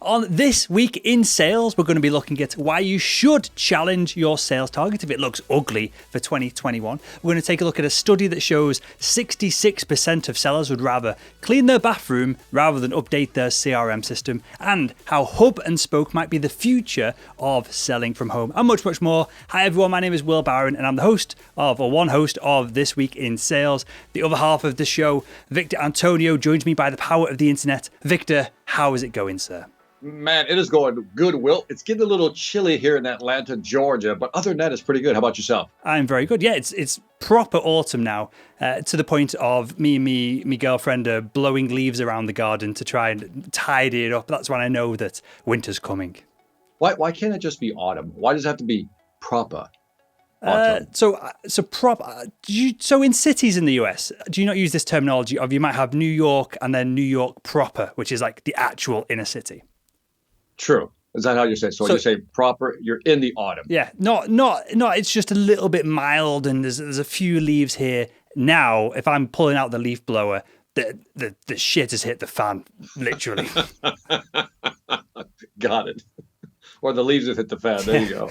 On This Week in Sales, we're going to be looking at why you should challenge your sales target if it looks ugly for 2021. We're going to take a look at a study that shows 66% of sellers would rather clean their bathroom rather than update their CRM system, and how hub and spoke might be the future of selling from home, and much, much more. Hi everyone, my name is Will Barron, and I'm the host of, or one host of This Week in Sales. The other half of the show, Victor Antonio, joins me by the power of the internet. Victor, how is it going, sir? Man, it is going good, Will. It's getting a little chilly here in Atlanta, Georgia, but other than that, it's pretty good. How about yourself? I'm very good. Yeah, it's proper autumn now, to the point of me and my girlfriend are blowing leaves around the garden to try and tidy it up. That's when I know that winter's coming. Why can't it just be autumn? Why does it have to be proper? So in cities in the US, do you not use this terminology of you might have New York and then New York proper, which is like the actual inner city? True. Is that how you say it? So you say proper, you're in the autumn. Yeah, not. It's just a little bit mild, and there's a few leaves here. Now, if I'm pulling out the leaf blower, the shit has hit the fan, literally. Got it. Or the leaves have hit the fan. There you go.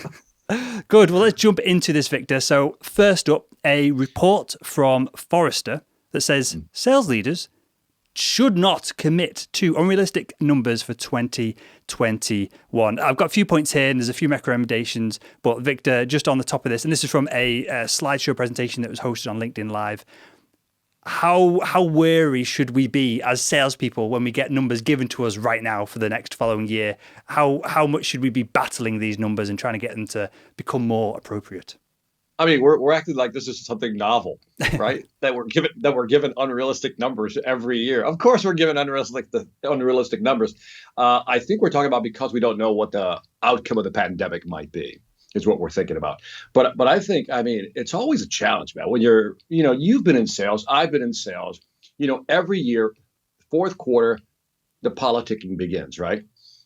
Good. Well, let's jump into this, Victor. So first up, a report from Forrester that says sales leaders should not commit to unrealistic numbers for 2021. I've got a few points here, and there's a few recommendations, but Victor, just on the top of this, and this is from a slideshow presentation that was hosted on LinkedIn Live. How wary should we be as salespeople when we get numbers given to us right now for the next following year? How much should we be battling these numbers and trying to get them to become more appropriate? I mean, we're acting like this is something novel, right? that we're given unrealistic numbers every year. Of course, we're given unrealistic numbers. I think we're talking about because we don't know what the outcome of the pandemic might be, is what we're thinking about. But I think, I mean, it's always a challenge, man. When you've been in sales, I've been in sales. Every year, fourth quarter, the politicking begins, right?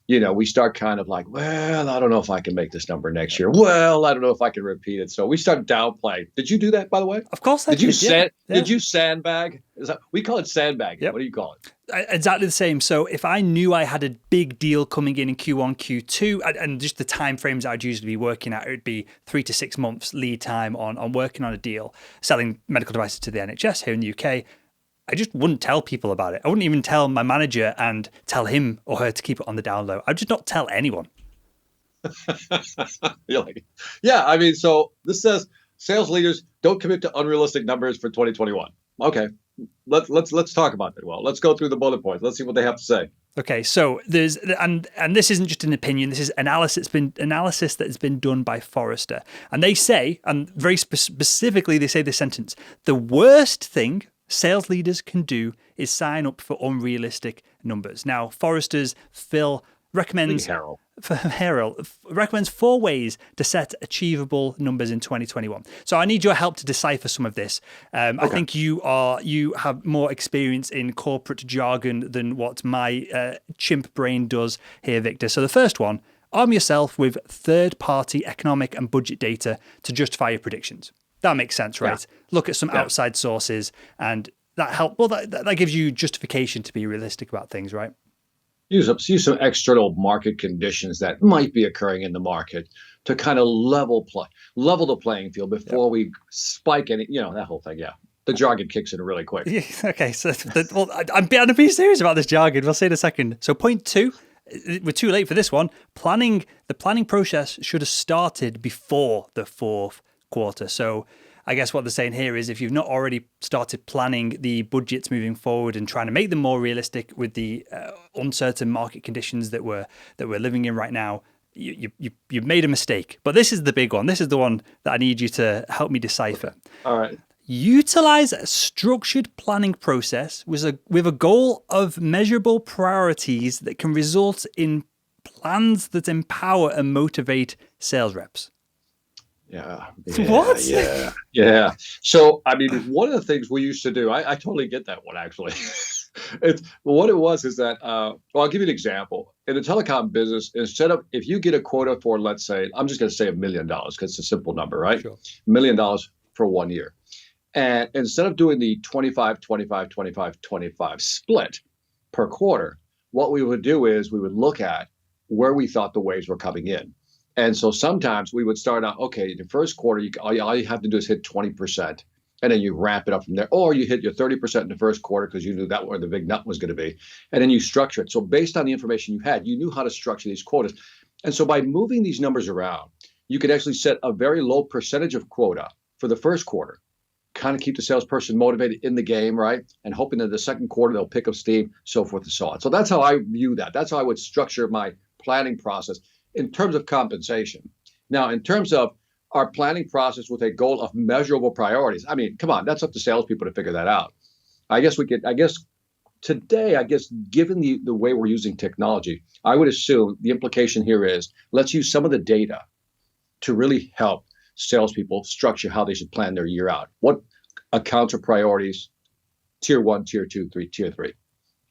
We start kind of like, well, I don't know if I can make this number next year. Well, I don't know if I can repeat it. So we start downplaying. Did you do that, by the way? Of course I did. Did you sandbag? We call it sandbagging. Yep. What do you call it? Exactly the same. So if I knew I had a big deal coming in Q1, Q2, and just the time frames I'd usually be working at, it would be 3 to 6 months lead time on working on a deal, selling medical devices to the NHS here in the UK. I just wouldn't tell people about it. I wouldn't even tell my manager and tell him or her to keep it on the down low. I'd just not tell anyone. Yeah, I mean, so this says sales leaders don't commit to unrealistic numbers for 2021. Okay, let's talk about that. Well, let's go through the bullet points. Let's see what they have to say. Okay, so there's and this isn't just an opinion. This is analysis that has been done by Forrester, and they say, and very specifically, they say this sentence: the worst thing sales leaders can do is sign up for unrealistic numbers. Now, Forrester's Phil recommends 4 ways to set achievable numbers in 2021. So I need your help to decipher some of this. Okay. I think you have more experience in corporate jargon than what my chimp brain does here, Victor. So the first one, arm yourself with third-party economic and budget data to justify your predictions. That makes sense, right? Yeah. Look at some outside sources, and that help. Well, that gives you justification to be realistic about things, right? Use some external market conditions that might be occurring in the market to kind of level the playing field before we spike any. That whole thing. Yeah, the jargon kicks in really quick. Yeah, okay, so I'm being serious about this jargon. We'll see in a second. So point 2. We're too late for this one. The planning process should have started before the fourth quarter. So I guess what they're saying here is if you've not already started planning the budgets moving forward and trying to make them more realistic with the uncertain market conditions that we're living in right now, you've made a mistake. But this is the big one. This is the one that I need you to help me decipher. Okay. All right. Utilize a structured planning process with a goal of measurable priorities that can result in plans that empower and motivate sales reps. Yeah. What? Yeah. So, I mean, one of the things we used to do, I totally get that one, actually. What it was is that, I'll give you an example. In the telecom business, if you get a quota for, let's say, I'm just going to say $1 million because it's a simple number, right? Sure. $1 million for 1 year. And instead of doing the 25, 25, 25, 25 split per quarter, what we would do is we would look at where we thought the waves were coming in. And so sometimes we would start out, okay, in the first quarter, all you have to do is hit 20%. And then you ramp it up from there. Or you hit your 30% in the first quarter because you knew that where the big nut was going to be. And then you structure it. So based on the information you had, you knew how to structure these quotas. And so by moving these numbers around, you could actually set a very low percentage of quota for the first quarter, kind of keep the salesperson motivated in the game, right? And hoping that the second quarter they'll pick up steam, so forth and so on. So that's how I view that. That's how I would structure my planning process in terms of compensation. Now, in terms of our planning process with a goal of measurable priorities, I mean, come on, that's up to salespeople to figure that out. Today, given the way we're using technology, I would assume the implication here is let's use some of the data to really help salespeople structure how they should plan their year out. What accounts are priorities, tier 1, tier 2, tier 3.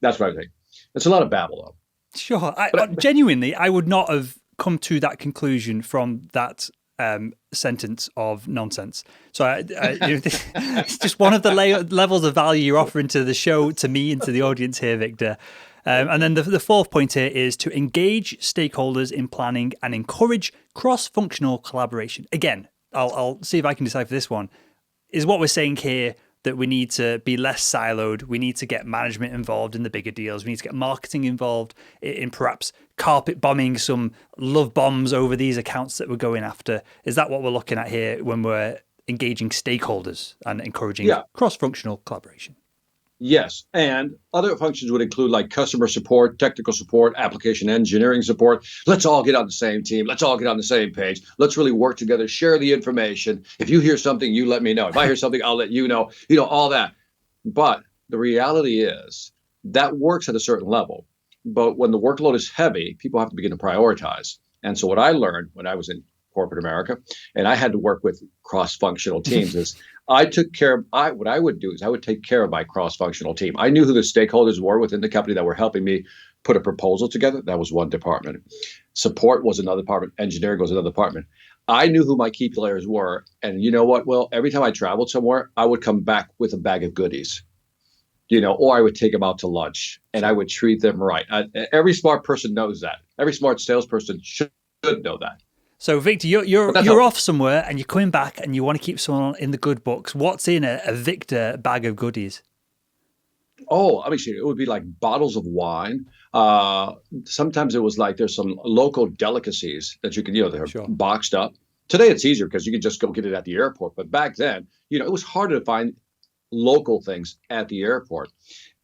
That's what I think. It's a lot of babble, though. Sure. Genuinely, I would not have come to that conclusion from that sentence of nonsense. So it's just one of the levels of value you're offering to the show, to me and to the audience here, Victor. And then the fourth point here is to engage stakeholders in planning and encourage cross-functional collaboration. Again, I'll see if I can decipher this one. Is what we're saying here that we need to be less siloed. We need to get management involved in the bigger deals. We need to get marketing involved in perhaps carpet bombing some love bombs over these accounts that we're going after. Is that what we're looking at here when we're engaging stakeholders and encouraging cross-functional collaboration? Yes, and other functions would include like customer support, technical support, application engineering support. Let's all get on the same team. Let's all get on the same page. Let's really work together, share the information. If you hear something, you let me know. If I hear something, I'll let you know, all that. But the reality is that works at a certain level. But when the workload is heavy, people have to begin to prioritize. And so what I learned when I was in corporate America, and I had to work with cross-functional teams, is what I would do is I would take care of my cross-functional team. I knew who the stakeholders were within the company that were helping me put a proposal together. That was one department. Support was another department. Engineering was another department. I knew who my key players were. And you know what? Well, every time I traveled somewhere, I would come back with a bag of goodies, or I would take them out to lunch and I would treat them right. Every smart person knows that. Every smart salesperson should know that. So, Victor, you're off somewhere and you're coming back and you want to keep someone in the good books. What's in a Victor bag of goodies? Oh, I mean, it would be like bottles of wine. Sometimes it was like there's some local delicacies that you can, they're boxed up. Today it's easier because you can just go get it at the airport. But back then, it was harder to find local things at the airport.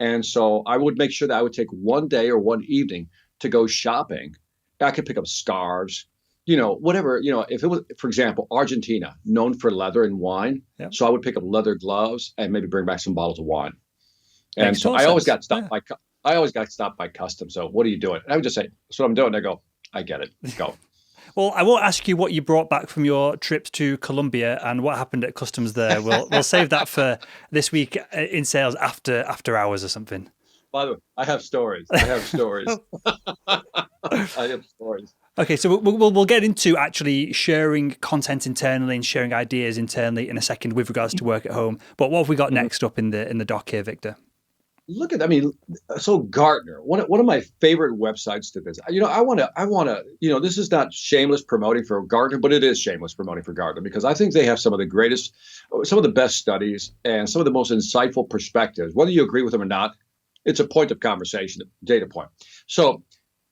And so I would make sure that I would take one day or one evening to go shopping. I could pick up scarves. Whatever, if it was, for example, Argentina, known for leather and wine. Yep. So I would pick up leather gloves and maybe bring back some bottles of wine. And so I always got stopped by customs. So what are you doing? And I would just say, that's what I'm doing. They go, I get it. Go. Well, I won't ask you what you brought back from your trips to Colombia and what happened at customs there. We'll save that for this week in sales after hours or something. By the way, I have stories. I have stories. Okay, so we'll get into actually sharing content internally and sharing ideas internally in a second with regards to work at home. But what have we got next up in the doc here, Victor? So Gartner, one of my favorite websites to visit. I want to, this is not shameless promoting for Gartner, but it is shameless promoting for Gartner because I think they have some of the best studies and some of the most insightful perspectives. Whether you agree with them or not, it's a point of conversation, data point. So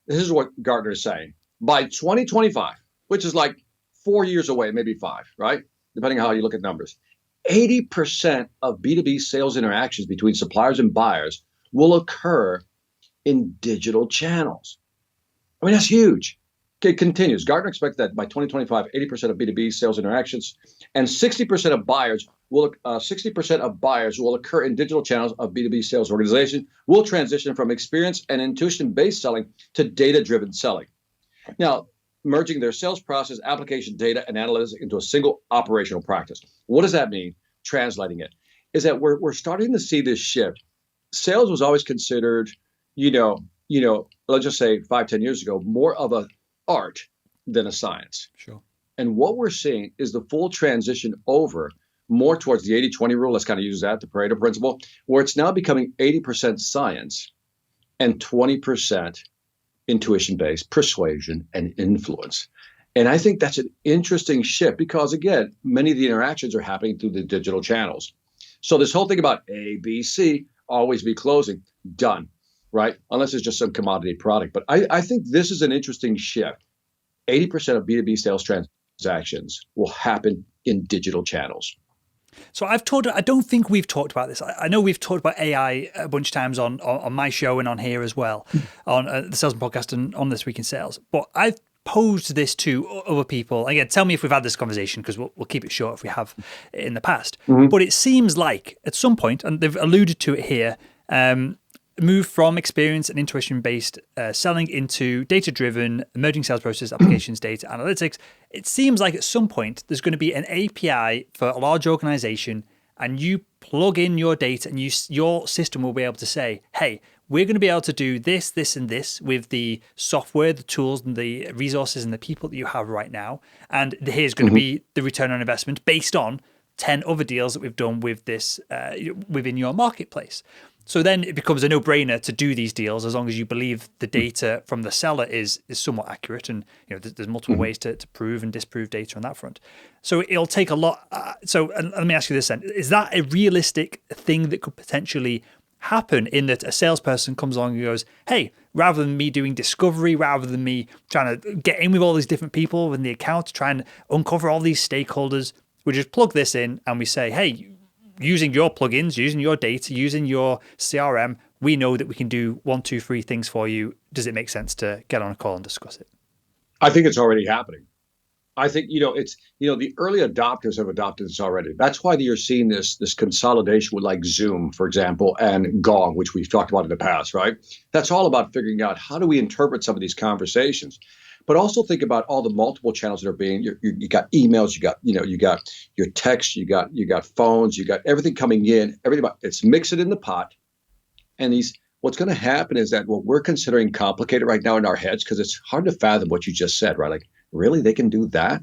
this is what Gartner is saying. By 2025, which is like 4 years away, maybe 5, right? Depending on how you look at numbers, 80% of B2B sales interactions between suppliers and buyers will occur in digital channels. I mean, that's huge. It continues. Gartner expects that by 2025, 80% of B2B sales interactions and 60% of buyers will occur in digital channels of B2B sales organization will transition from experience and intuition-based selling to data-driven selling. Now, merging their sales process, application data, and analytics into a single operational practice. What does that mean? Translating it is that we're starting to see this shift. Sales was always considered, let's just say 5-10 years ago, more of an art than a science. Sure. And what we're seeing is the full transition over more towards the 80-20 rule. Let's kind of use that, the Pareto principle, where it's now becoming 80% science and 20% intuition-based persuasion and influence. And I think that's an interesting shift because, again, many of the interactions are happening through the digital channels. So this whole thing about A, B, C, always be closing, done, right? Unless it's just some commodity product. But I think this is an interesting shift. 80% of B2B sales transactions will happen in digital channels. So I don't think we've talked about this. I know we've talked about AI a bunch of times on my show and on here as well, on the Salesman Podcast and on This Week in Sales. But I've posed this to other people. Again, tell me if we've had this conversation, because we'll keep it short if we have in the past. Mm-hmm. But it seems like at some point, and they've alluded to it here, move from experience and intuition-based selling into data-driven emerging sales process applications, data analytics. It seems like at some point there's going to be an API for a large organization, and you plug in your data and your system will be able to say, hey, we're going to be able to do this, this, and this with the software, the tools, and the resources and the people that you have right now. And here's going to be the return on investment based on 10 other deals that we've done with this within your marketplace. So then it becomes a no-brainer to do these deals as long as you believe the data from the seller is somewhat accurate, and there's multiple ways to prove and disprove data on that front. So it'll take a lot. And let me ask you this then: is that a realistic thing that could potentially happen? In that a salesperson comes along and goes, "Hey, rather than me doing discovery, rather than me trying to get in with all these different people in the account, try and uncover all these stakeholders, we just plug this in and we say, hey." Using your plugins, using your data, using your CRM, we know that we can do 1, 2, 3 things for you. Does it make sense to get on a call and discuss it? I think it's already happening. I think, it's, the early adopters have adopted this already. That's why you're seeing this consolidation with like Zoom, for example, and Gong, which we've talked about in the past, right? That's all about figuring out how do we interpret some of these conversations. But also think about all the multiple channels that are being. You got emails, you got your text, you got phones, you got everything coming in. It's mix it in the pot, and what's going to happen is that what we're considering complicated right now in our heads, because it's hard to fathom what you just said, right? Like, really, they can do that?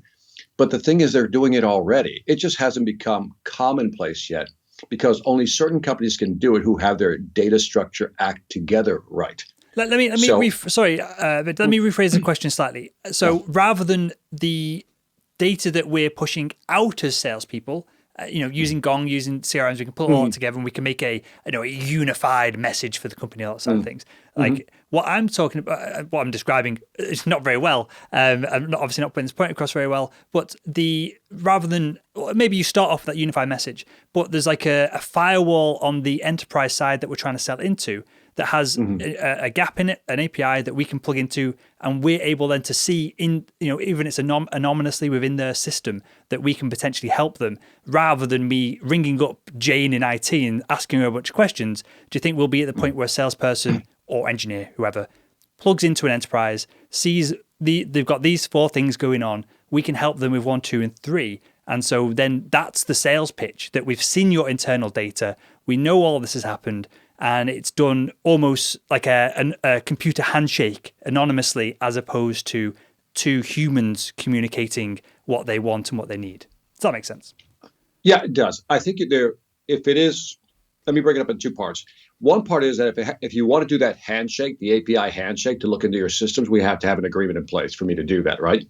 But the thing is, they're doing it already. It just hasn't become commonplace yet, because only certain companies can do it who have their data structure act together right. Let me rephrase the question slightly. So rather than the data that we're pushing out as salespeople, using Gong, using CRMs, we can pull it all together and we can make a unified message for the company, all that sort of things. Like what I'm talking about, what I'm describing, it's not very well. I'm obviously not putting this point across very well. But rather than maybe you start off with that unified message, but there's like a firewall on the enterprise side that we're trying to sell into, that has a gap in it, an API that we can plug into, and we're able then to see even it's anonymously within their system that we can potentially help them, rather than me ringing up Jane in IT and asking her a bunch of questions. Do you think we'll be at the point where a salesperson or engineer, whoever, plugs into an enterprise, sees they've got these 4 things going on, we can help them with 1, 2, and 3. And so then that's the sales pitch, that we've seen your internal data, we know all of this has happened, and it's done almost like a computer handshake anonymously, as opposed to 2 humans communicating what they want and what they need. Does that make sense? Yeah, it does. I think if it is, let me break it up in 2 parts. One part is that if you want to do that handshake, the API handshake, to look into your systems, we have to have an agreement in place for me to do that, right?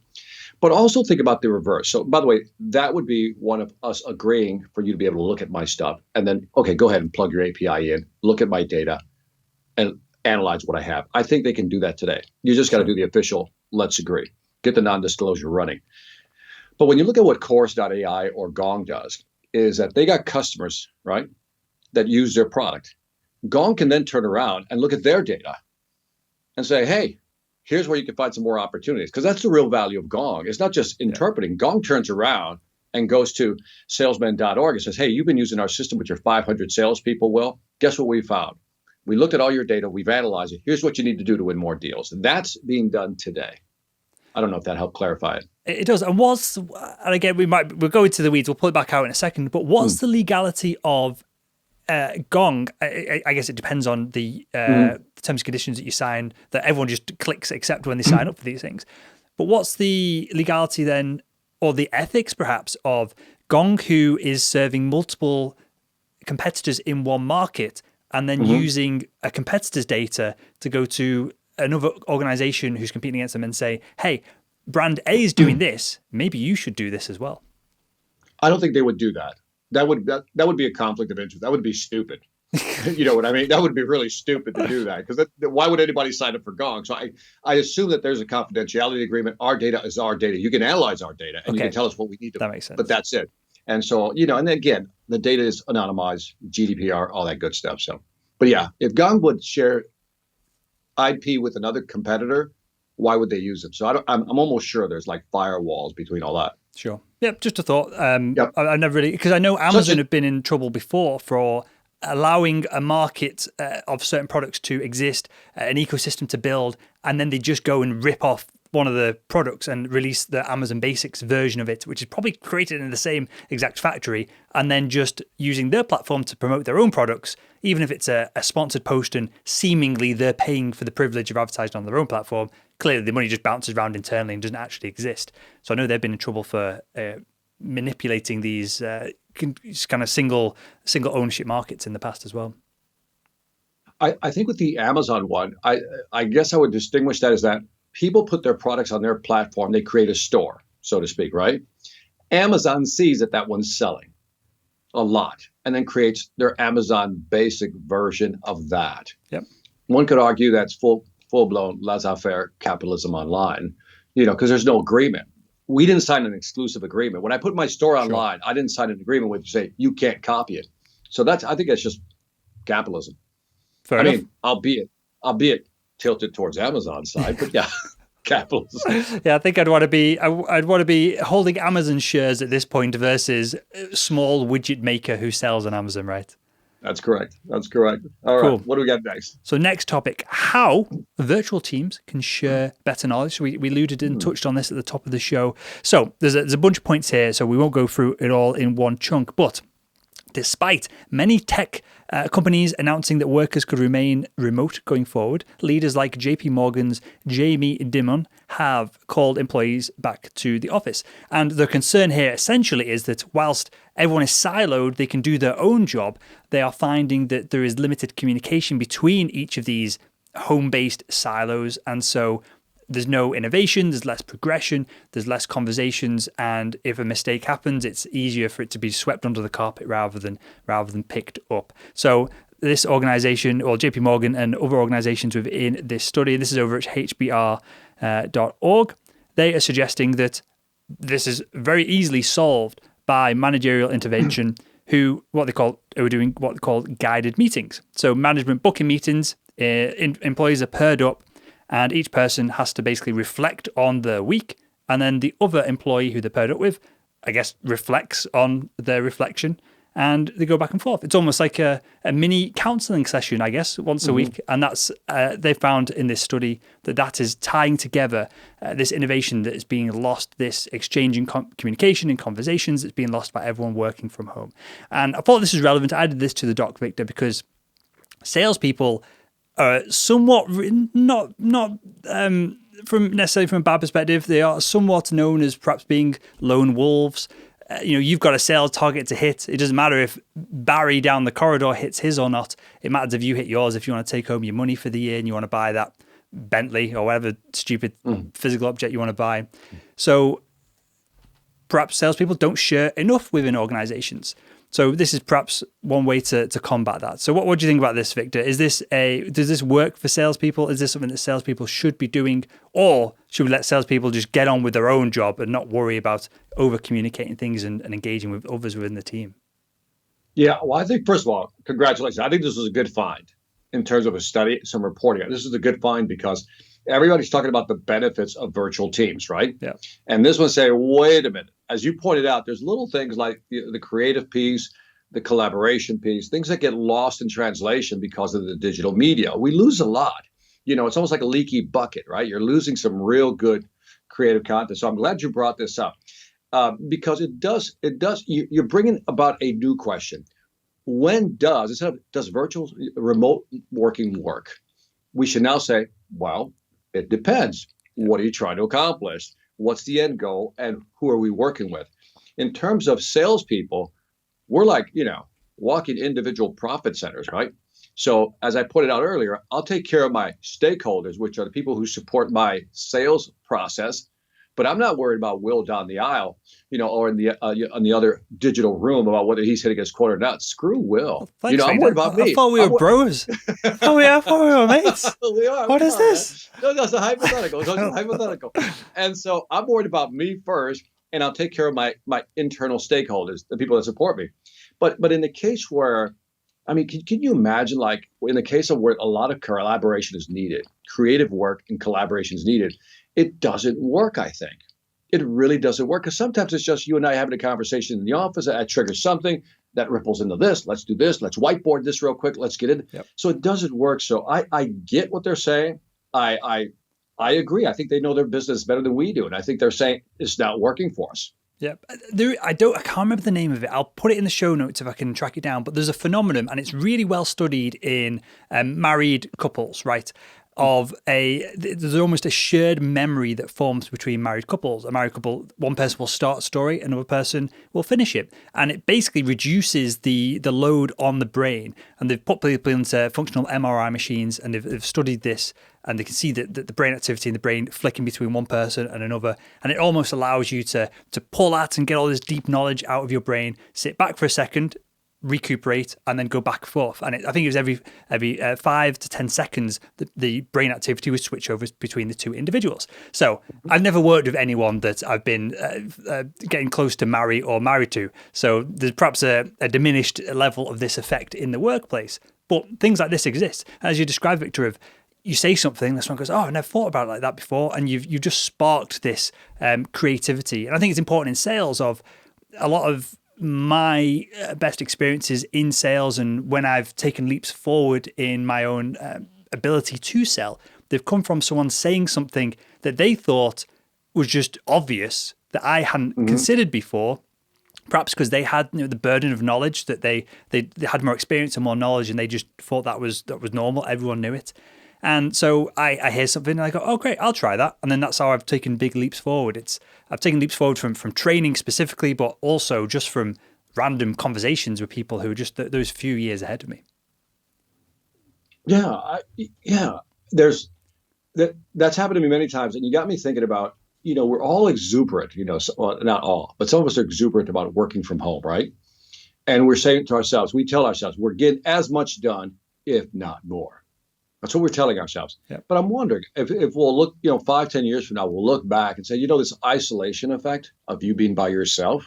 But also think about the reverse. So, by the way, that would be one of us agreeing for you to be able to look at my stuff and then, okay, go ahead and plug your API in, look at my data, and analyze what I have. I think they can do that today. You just got to do the official, let's agree, get the non-disclosure running. But when you look at what Chorus.ai or Gong does, is that they got customers, right, that use their product. Gong can then turn around and look at their data and say, hey, here's where you can find some more opportunities, because that's the real value of Gong. It's not just interpreting. Yeah. Gong turns around and goes to salesman.org and says, hey, you've been using our system with your 500 salespeople. Well, guess what we found? We looked at all your data. We've analyzed it. Here's what you need to do to win more deals. And that's being done today. I don't know if that helped clarify it. It does. And again, we'll go into the weeds. We'll pull it back out in a second. But what's the legality of Gong? I guess it depends on the terms and conditions that you sign, that everyone just clicks accept when they sign up for these things. But what's the legality then, or the ethics perhaps, of Gong, who is serving multiple competitors in one market and then using a competitor's data to go to another organization who's competing against them and say, hey, brand A is doing this, maybe you should do this as well? I don't think they would do that. That would be a conflict of interest. That would be stupid. You know what I mean? That would be really stupid to do that, because why would anybody sign up for Gong? So I assume that there's a confidentiality agreement. Our data is our data. You can analyze our data and you can tell us what we need to. That makes sense. But that's it. And so, and again, the data is anonymized, GDPR, all that good stuff. So, but yeah, if Gong would share IP with another competitor, why would they use it? So I'm almost sure there's like firewalls between all that. Sure. Yep. Just a thought. I never really, because I know Amazon have been in trouble before for allowing a market of certain products to exist, an ecosystem to build, and then they just go and rip off one of the products and release the Amazon Basics version of it, which is probably created in the same exact factory, and then just using their platform to promote their own products, even if it's a sponsored post and seemingly they're paying for the privilege of advertising on their own platform. Clearly, the money just bounces around internally and doesn't actually exist. So I know they've been in trouble for manipulating these kind of single ownership markets in the past as well. I think with the Amazon one, I guess I would distinguish that as that people put their products on their platform. They create a store, so to speak, right? Amazon sees that one's selling a lot and then creates their Amazon Basic version of that. Yep. One could argue that's full-blown laissez-faire capitalism online, because there's no agreement. We didn't sign an exclusive agreement. When I put my store online, I didn't sign an agreement with you say you can't copy it. So I think that's just capitalism. Fair enough. Albeit tilted towards Amazon's side, but yeah, capitalism. Yeah, I think I'd want to be holding Amazon shares at this point versus a small widget maker who sells on Amazon, right? That's correct. All right. Cool. What do we got next? So next topic, how virtual teams can share better knowledge. We alluded and touched on this at the top of the show. So there's a bunch of points here, so we won't go through it all in one chunk. But despite many tech companies announcing that workers could remain remote going forward, leaders like JP Morgan's Jamie Dimon have called employees back to the office. And the concern here essentially is that whilst everyone is siloed, they can do their own job, they are finding that there is limited communication between each of these home-based silos. And so there's no innovation, there's less progression, there's less conversations, and if a mistake happens, it's easier for it to be swept under the carpet rather than picked up. So this organization, or JP Morgan and other organizations within this study, this is over at hbr.org, they are suggesting that this is very easily solved by managerial intervention, who are doing what they call guided meetings. So management booking meetings, employees are paired up, and each person has to basically reflect on their week, and then the other employee who they're paired up with, I guess, reflects on their reflection, and they go back and forth. It's almost like a mini counseling session, I guess, once a week. And that's they found in this study that is tying together this innovation that is being lost, this exchanging communication and conversations that's being lost by everyone working from home. And I thought this was relevant. I added this to the doc, Victor, because salespeople are somewhat not from necessarily from a bad perspective. They are somewhat known as perhaps being lone wolves. You've got a sales target to hit. It doesn't matter if Barry down the corridor hits his or not. It matters if you hit yours, if you want to take home your money for the year and you want to buy that Bentley or whatever stupid physical object you want to buy. So perhaps salespeople don't share enough within organizations. So this is perhaps one way to combat that. So what do you think about this, Victor? Does this work for salespeople? Is this something that salespeople should be doing? Or should we let salespeople just get on with their own job and not worry about over-communicating things and engaging with others within the team? Yeah, well, I think, first of all, congratulations. I think this was a good find in terms of a study, some reporting. This is a good find because everybody's talking about the benefits of virtual teams, right? Yeah. And this one say, wait a minute. As you pointed out, there's little things like the creative piece, the collaboration piece, things that get lost in translation because of the digital media. We lose a lot. It's almost like a leaky bucket, right? You're losing some real good creative content. So I'm glad you brought this up because it does. You're bringing about a new question. Does virtual remote working work? We should now say, well, it depends. What are you trying to accomplish? What's the end goal? And who are we working with? In terms of salespeople, we're like, walking individual profit centers, right? So as I pointed out earlier, I'll take care of my stakeholders, which are the people who support my sales process. But I'm not worried about Will down the aisle, or in the on the other digital room about whether he's hitting his quote or not. Screw Will. Thanks, I'm worried about me. I thought we were bros. I thought we were mates. We are. What is this? No, that's a hypothetical. It's a hypothetical. And so I'm worried about me first, and I'll take care of my internal stakeholders, the people that support me. But in the case where, I mean, can you imagine, like, in the case of where a lot of collaboration is needed, creative work and collaboration is needed, it doesn't work, I think. It really doesn't work, because sometimes it's just you and I having a conversation in the office that triggers something that ripples into this. Let's do this. Let's whiteboard this real quick. Let's get in. Yep. So it doesn't work. So I get what they're saying. I agree. I think they know their business better than we do. And I think they're saying it's not working for us. Yeah, I can't remember the name of it. I'll put it in the show notes if I can track it down. But there's a phenomenon, and it's really well studied in married couples, right? There's almost a shared memory that forms between married couples. A married couple, one person will start a story, another person will finish it, and it basically reduces the load on the brain. And they've put people into functional MRI machines, and they've studied this, and they can see that the brain activity in the brain flicking between one person and another, and it almost allows you to pull out and get all this deep knowledge out of your brain, sit back for a second, recuperate, and then go back and forth. And I think it was every 5 to 10 seconds the brain activity would switch over between the two individuals. So I've never worked with anyone that I've been getting close to marry or married to. So there's perhaps a diminished level of this effect in the workplace. But things like this exist. As you described, Victor, of you say something, someone goes, "Oh, I never thought about it like that before," and you've just sparked this creativity. And I think it's important in sales. Of a lot of my best experiences in sales, and when I've taken leaps forward in my own ability to sell, they've come from someone saying something that they thought was just obvious that I hadn't considered before. Perhaps because they had the burden of knowledge, that they had more experience and more knowledge, and they just thought that was normal. Everyone knew it. And so I hear something and I go, "Oh, great, I'll try that." And then that's how I've taken big leaps forward. I've taken leaps forward from training specifically, but also just from random conversations with people who are just those few years ahead of me. Yeah. That's happened to me many times. And you got me thinking about, we're all exuberant, well, not all, but some of us are exuberant about working from home, right? And we're saying to ourselves, we tell ourselves, we're getting as much done, if not more. That's what we're telling ourselves. Yep. But I'm wondering if we'll look, 5-10 years from now, we'll look back and say, this isolation effect of you being by yourself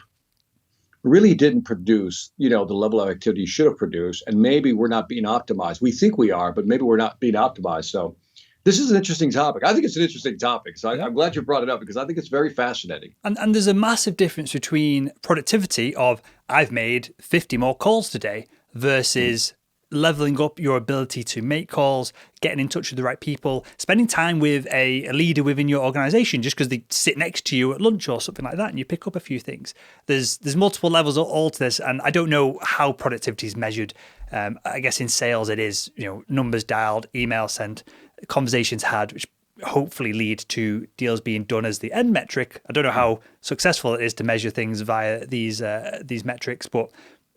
really didn't produce, the level of activity you should have produced. And maybe we're not being optimized. We think we are, but maybe we're not being optimized. So this is an interesting topic. I think it's an interesting topic. So I'm glad you brought it up, because I think it's very fascinating. And there's a massive difference between productivity of I've made 50 more calls today versus leveling up your ability to make calls, getting in touch with the right people, spending time with a leader within your organization just because they sit next to you at lunch or something like that, and you pick up a few things. There's multiple levels all to this, and I don't know how productivity is measured. I guess in sales it is, numbers dialed, email sent, conversations had, which hopefully lead to deals being done as the end metric. I don't know how successful it is to measure things via these metrics, but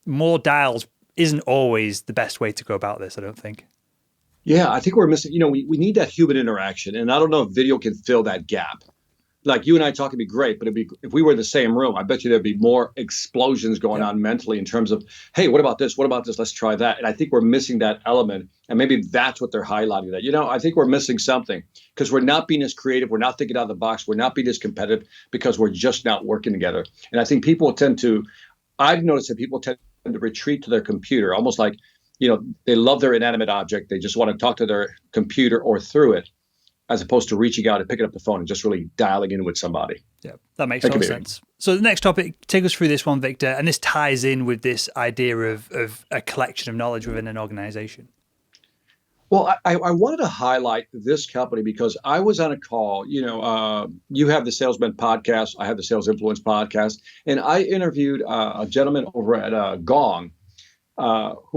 more dials isn't always the best way to go about this, I don't think. Yeah, I think we're missing, we need that human interaction. And I don't know if video can fill that gap. Like you and I talk would be great, but if we were in the same room, I bet you there'd be more explosions going on mentally in terms of, hey, what about this? What about this? Let's try that. And I think we're missing that element. And maybe that's what they're highlighting, that, I think we're missing something, because we're not being as creative. We're not thinking out of the box. We're not being as competitive, because we're just not working together. And I think I've noticed that people tend to retreat to their computer, almost like, they love their inanimate object. They just want to talk to their computer or through it, as opposed to reaching out and picking up the phone and just really dialing in with somebody. Yeah, that makes total sense. So the next topic, take us through this one, Victor, and this ties in with this idea of a collection of knowledge within an organization. Well, I wanted to highlight this company because I was on a call, you have the Salesman podcast, I have the Sales Influence podcast, and I interviewed a gentleman over at Gong, who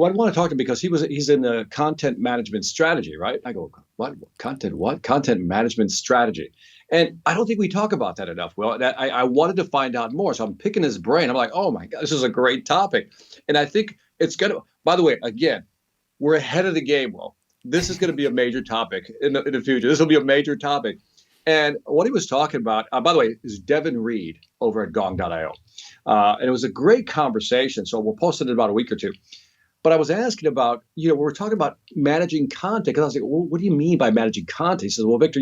I want to talk to because he's in the content management strategy, right? I go, what? Content management strategy. And I don't think we talk about that enough. Well, I wanted to find out more. So I'm picking his brain. I'm like, oh my God, this is a great topic. And I think it's going to, by the way, again, we're ahead of the game. Well, this is going to be a major topic in the future. This will be a major topic. And what he was talking about, by the way, is Devin Reed over at Gong.io. And it was a great conversation. So we'll post it in about a week or two. But I was asking about, we were talking about managing content. Because I was like, well, what do you mean by managing content? He says, well, Victor,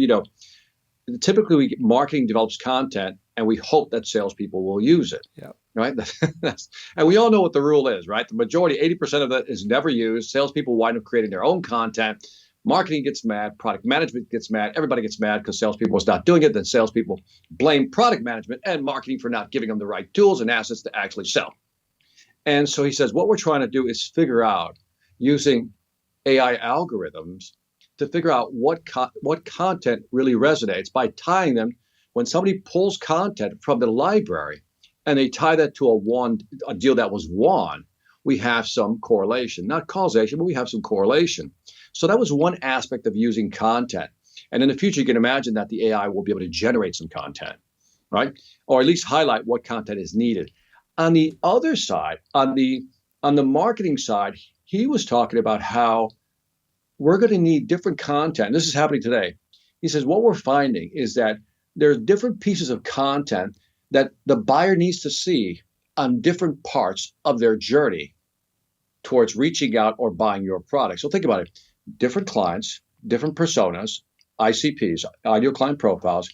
typically marketing develops content and we hope that salespeople will use it. Yeah. Right. And we all know what the rule is, right? The majority, 80% of it is never used. Salespeople wind up creating their own content. Marketing gets mad. Product management gets mad. Everybody gets mad because salespeople is not doing it. Then salespeople blame product management and marketing for not giving them the right tools and assets to actually sell. And so he says, what we're trying to do is figure out using AI algorithms to figure out what content really resonates by tying them. When somebody pulls content from the library and they tie that to a deal that was won, we have some correlation, not causation, but we have some correlation. So that was one aspect of using content. And in the future, you can imagine that the AI will be able to generate some content, right? Or at least highlight what content is needed. On the other side, on the marketing side, he was talking about how we're going to need different content. This is happening today. He says, what we're finding is that there are different pieces of content that the buyer needs to see on different parts of their journey towards reaching out or buying your product. So think about it. Different clients, different personas, ICPs, ideal client profiles,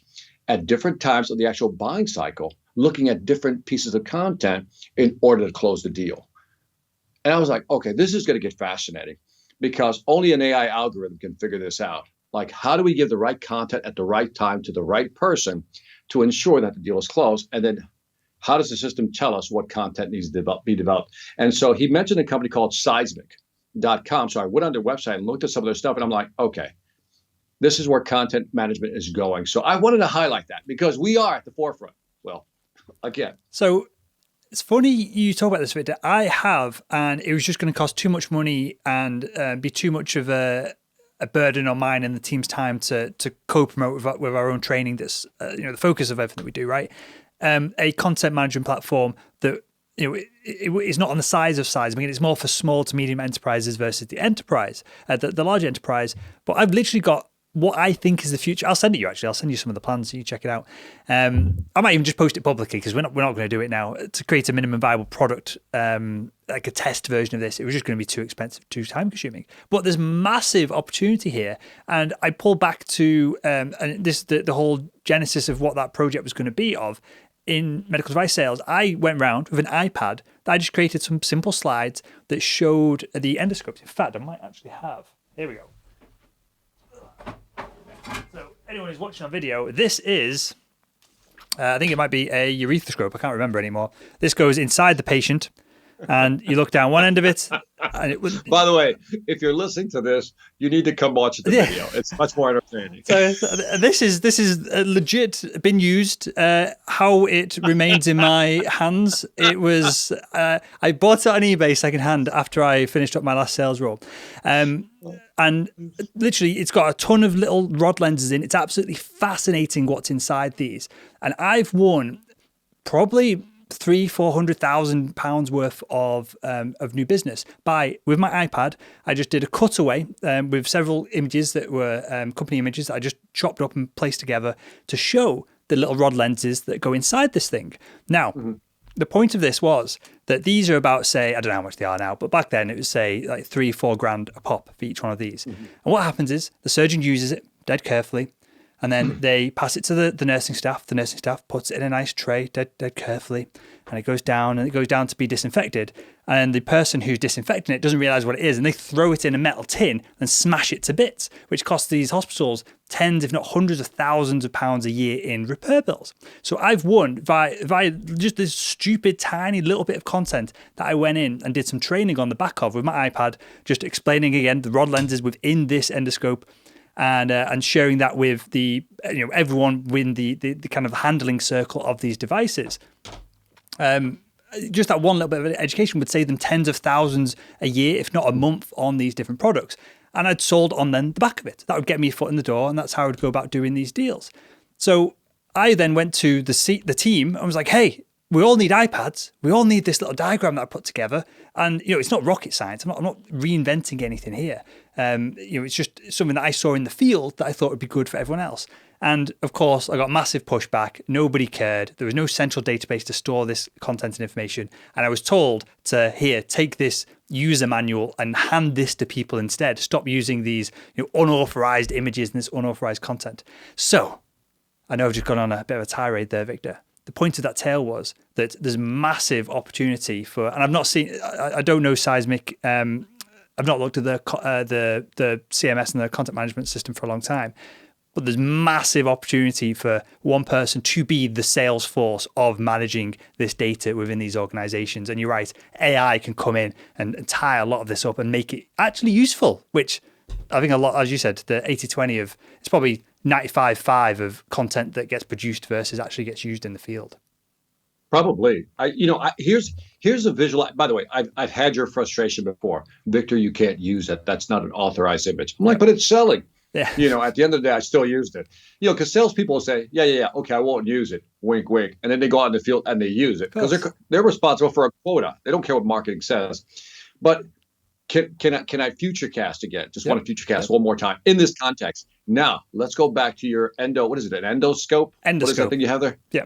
at different times of the actual buying cycle, looking at different pieces of content in order to close the deal. And I was like, okay, this is going to get fascinating because only an AI algorithm can figure this out. Like, how do we give the right content at the right time to the right person to ensure that the deal is closed? And then how does the system tell us what content needs to be developed? And so he mentioned a company called Seismic.com. So I went on their website and looked at some of their stuff, and I'm like, okay, this is where content management is going. So I wanted to highlight that because we are at the forefront. Well, again. So it's funny you talk about this, Victor. I have, and it was just going to cost too much money and be too much of a burden on mine and the team's time to co-promote with our own training. That's the focus of everything that we do, right? A content management platform that it's not on the size of Seismic. It's more for small to medium enterprises versus the enterprise, the large enterprise. But I've literally got what I think is the future. I'll send it you actually. I'll send you some of the plans so you check it out. I might even just post it publicly because we're not going to do it now to create a minimum viable product, like a test version of this. It was just going to be too expensive, too time consuming. But there's massive opportunity here, and I pull back to and this the whole genesis of what that project was going to be of. In medical device sales, I went around with an iPad that I just created some simple slides that showed the endoscopes. In fact, I might actually have. Here we go. So anyone who's watching our video, this is, I think it might be a urethoscope. I can't remember anymore. This goes inside the patient, and you look down one end of it. And it would. By the way, if you're listening to this, you need to come watch the video. It's much more entertaining. So this is legit been used. How it remains in my hands. It was I bought it on eBay secondhand after I finished up my last sales role, and literally it's got a ton of little rod lenses in. It's absolutely fascinating what's inside these, and I've won probably £300,000-400,000 worth of new business with my iPad. I just did a cutaway with several images that were company images that I just chopped up and placed together to show the little rod lenses that go inside this thing. Now, the point of this was that these are about, say, I don't know how much they are now, but back then it was, say, like $3-4 a pop for each one of these. And what happens is the surgeon uses it dead carefully, and then they pass it to the nursing staff. The nursing staff puts it in a nice tray, dead carefully, and it goes down to be disinfected. And the person who's disinfecting it doesn't realize what it is, and they throw it in a metal tin and smash it to bits, which costs these hospitals tens, if not hundreds of thousands of pounds a year in repair bills. So I've won via just this stupid, tiny little bit of content that I went in and did some training on the back of with my iPad, just explaining again the rod lenses within this endoscope. And sharing that with the everyone within the kind of handling circle of these devices. Just that one little bit of education would save them tens of thousands a year, if not a month, on these different products. And I'd sold on then the back of it. That would get me a foot in the door, and that's how I would go about doing these deals. So I then went to the team and was like, hey, we all need iPads. We all need this little diagram that I put together. And, it's not rocket science. I'm not reinventing anything here. It's just something that I saw in the field that I thought would be good for everyone else. And of course, I got massive pushback. Nobody cared. There was no central database to store this content and information. And I was told to, here, take this user manual and hand this to people instead. Stop using these unauthorized images and this unauthorized content. So I know I've just gone on a bit of a tirade there, Victor. The point of that tale was that there's massive opportunity for, and I've not seen, I don't know Seismic. I've not looked at the CMS and the content management system for a long time, but there's massive opportunity for one person to be the sales force of managing this data within these organizations. And you're right, AI can come in and tie a lot of this up and make it actually useful, which I think a lot, as you said, the 80-20 of, it's probably 95-5 of content that gets produced versus actually gets used in the field. Probably. Here's a visual. By the way, I've had your frustration before. Victor, you can't use it. That's not an authorized image. I'm like, but it's selling. Yeah. At the end of the day, I still used it. Because salespeople will say, yeah, okay, I won't use it. Wink, wink. And then they go out in the field and they use it because they're responsible for a quota. They don't care what marketing says. But can I futurecast again? Just want to futurecast one more time in this context. Now, let's go back to your what is it, an endoscope? Endoscope. What is that thing you have there? Yeah.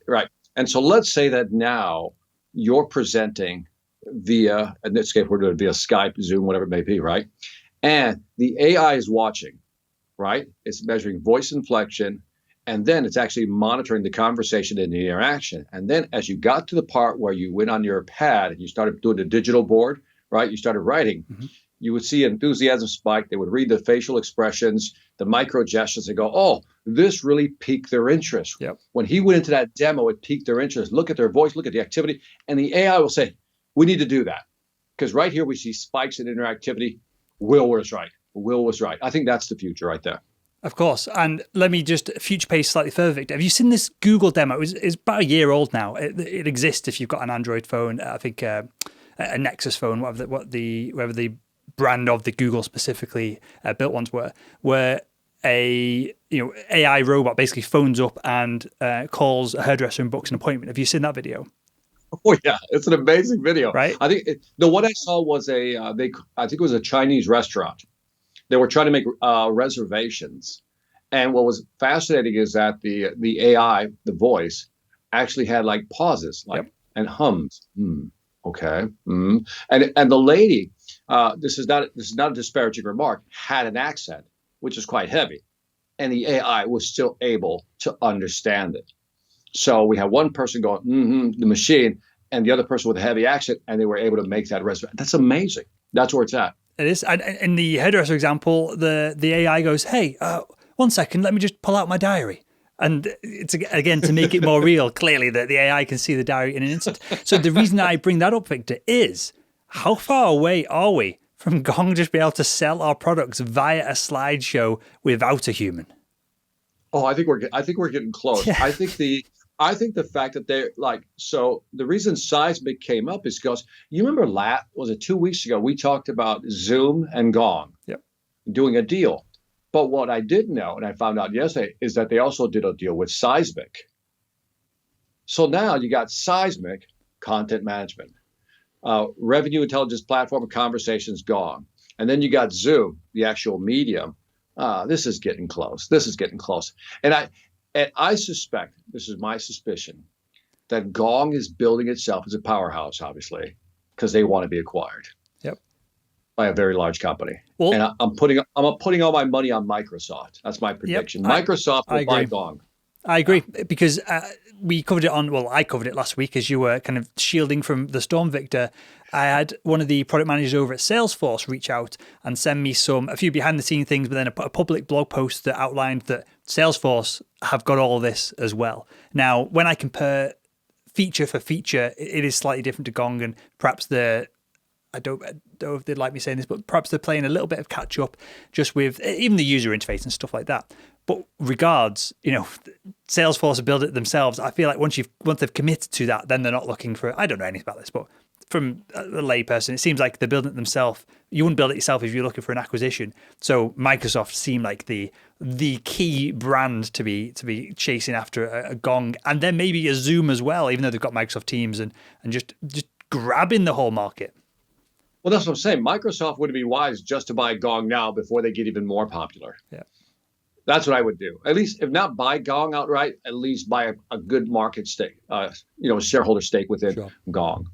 Right. And so let's say that now you're presenting via, in this case, we're doing it via Skype, Zoom, whatever it may be, right? And the AI is watching, right? It's measuring voice inflection, and then it's actually monitoring the conversation and the interaction. And then as you got to the part where you went on your pad and you started doing the digital board, right? You started writing. Mm-hmm. You would see enthusiasm spike. They would read the facial expressions, the micro gestures, and go, oh, this really piqued their interest. Yep. When he went into that demo, it piqued their interest. Look at their voice, look at the activity. And the AI will say, we need to do that. Because right here we see spikes in interactivity. Will was right. Will was right. I think that's the future right there. Of course. And let me just future pace slightly further, Victor. Have you seen this Google demo? It's about a year old now. It exists if you've got an Android phone. I think a Nexus phone, whatever the brand of the Google specifically built ones were, where a AI robot basically phones up and calls a hairdresser and books an appointment. Have you seen that video? Oh yeah, it's an amazing video. Right. I think the one I saw was I think it was a Chinese restaurant. They were trying to make reservations, and what was fascinating is that the AI, the voice, actually had like pauses, and hums. Okay. And the lady, this is not a disparaging remark, had an accent, which is quite heavy, and the AI was still able to understand it. So we had one person going, the machine, and the other person with a heavy accent, and they were able to make that reservation. That's amazing. That's where it's at. It is. And in the hairdresser example, the AI goes, hey, 1 second, let me just pull out my diary. And it's, again, to make it more real, clearly that the AI can see the diary in an instant. So the reason I bring that up, Victor, is how far away are we from Gong just being able to sell our products via a slideshow without a human? Oh, I think we're getting close. Yeah. I think the fact that they're so the reason Seismic came up is because you remember was it 2 weeks ago, we talked about Zoom and Gong doing a deal. But what I didn't know, and I found out yesterday, is that they also did a deal with Seismic. So now you got Seismic, content management, revenue intelligence platform, conversations, Gong. And then you got Zoom, the actual medium. This is getting close. And I suspect, this is my suspicion, that Gong is building itself as a powerhouse, obviously, because they want to be acquired. Yep. By a very large company. Well, and I'm putting all my money on Microsoft. That's my prediction. Yep. Microsoft will buy Gong. I agree, because we covered it I covered it last week as you were kind of shielding from the storm, Victor. I had one of the product managers over at Salesforce reach out and send me a few behind the scene things, but then a public blog post that outlined that Salesforce have got all of this as well. Now, when I compare feature for feature, it is slightly different to Gong, and perhaps I don't know if they'd like me saying this, but perhaps they're playing a little bit of catch up just with even the user interface and stuff like that. But regards, Salesforce have built it themselves. I feel like once they've committed to that, then they're not looking for, I don't know anything about this, but from a layperson, it seems like they're building it themselves. You wouldn't build it yourself if you're looking for an acquisition. So Microsoft seemed like the key brand to be chasing after a Gong, and then maybe a Zoom as well, even though they've got Microsoft Teams and just grabbing the whole market. Well, that's what I'm saying. Microsoft would be wise just to buy Gong now before they get even more popular. Yeah. That's what I would do. At least, if not buy Gong outright, at least buy a good market stake, shareholder stake within Gong.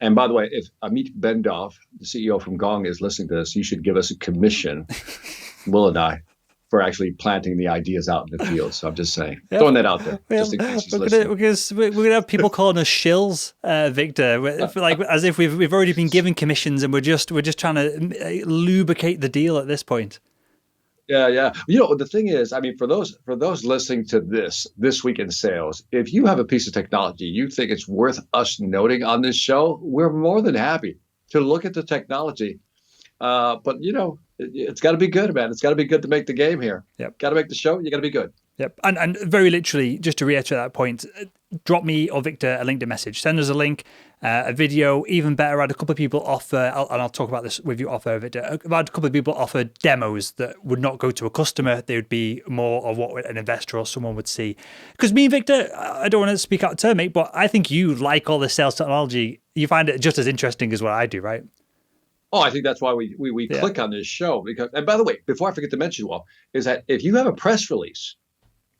And by the way, if Amit Bendov, the CEO from Gong, is listening to this, you should give us a commission, Will and I, for actually planting the ideas out in the field. So I'm just saying, throwing that out there, just in case he's listening. Because we're going to have people calling us shills, Victor, like as if we've already been given commissions and we're just trying to lubricate the deal at this point. Yeah. The thing is, I mean, for those listening to this week in sales, if you have a piece of technology you think it's worth us noting on this show, we're more than happy to look at the technology. But it's got to be good, man. It's got to be good to make the game here. Yep. Got to make the show. You got to be good. Yep. And very literally, just to reiterate that point, drop me or Victor a LinkedIn message. Send us a link, a video. Even better, I had a couple of people offer, and I'll talk about this with you off of Victor. I had a couple of people offer demos that would not go to a customer. They would be more of what an investor or someone would see. Because me and Victor, I don't want to speak out of turn, mate, but I think you like all the sales technology. You find it just as interesting as what I do, right? Oh, I think that's why we click on this show. And by the way, before I forget to mention, is that if you have a press release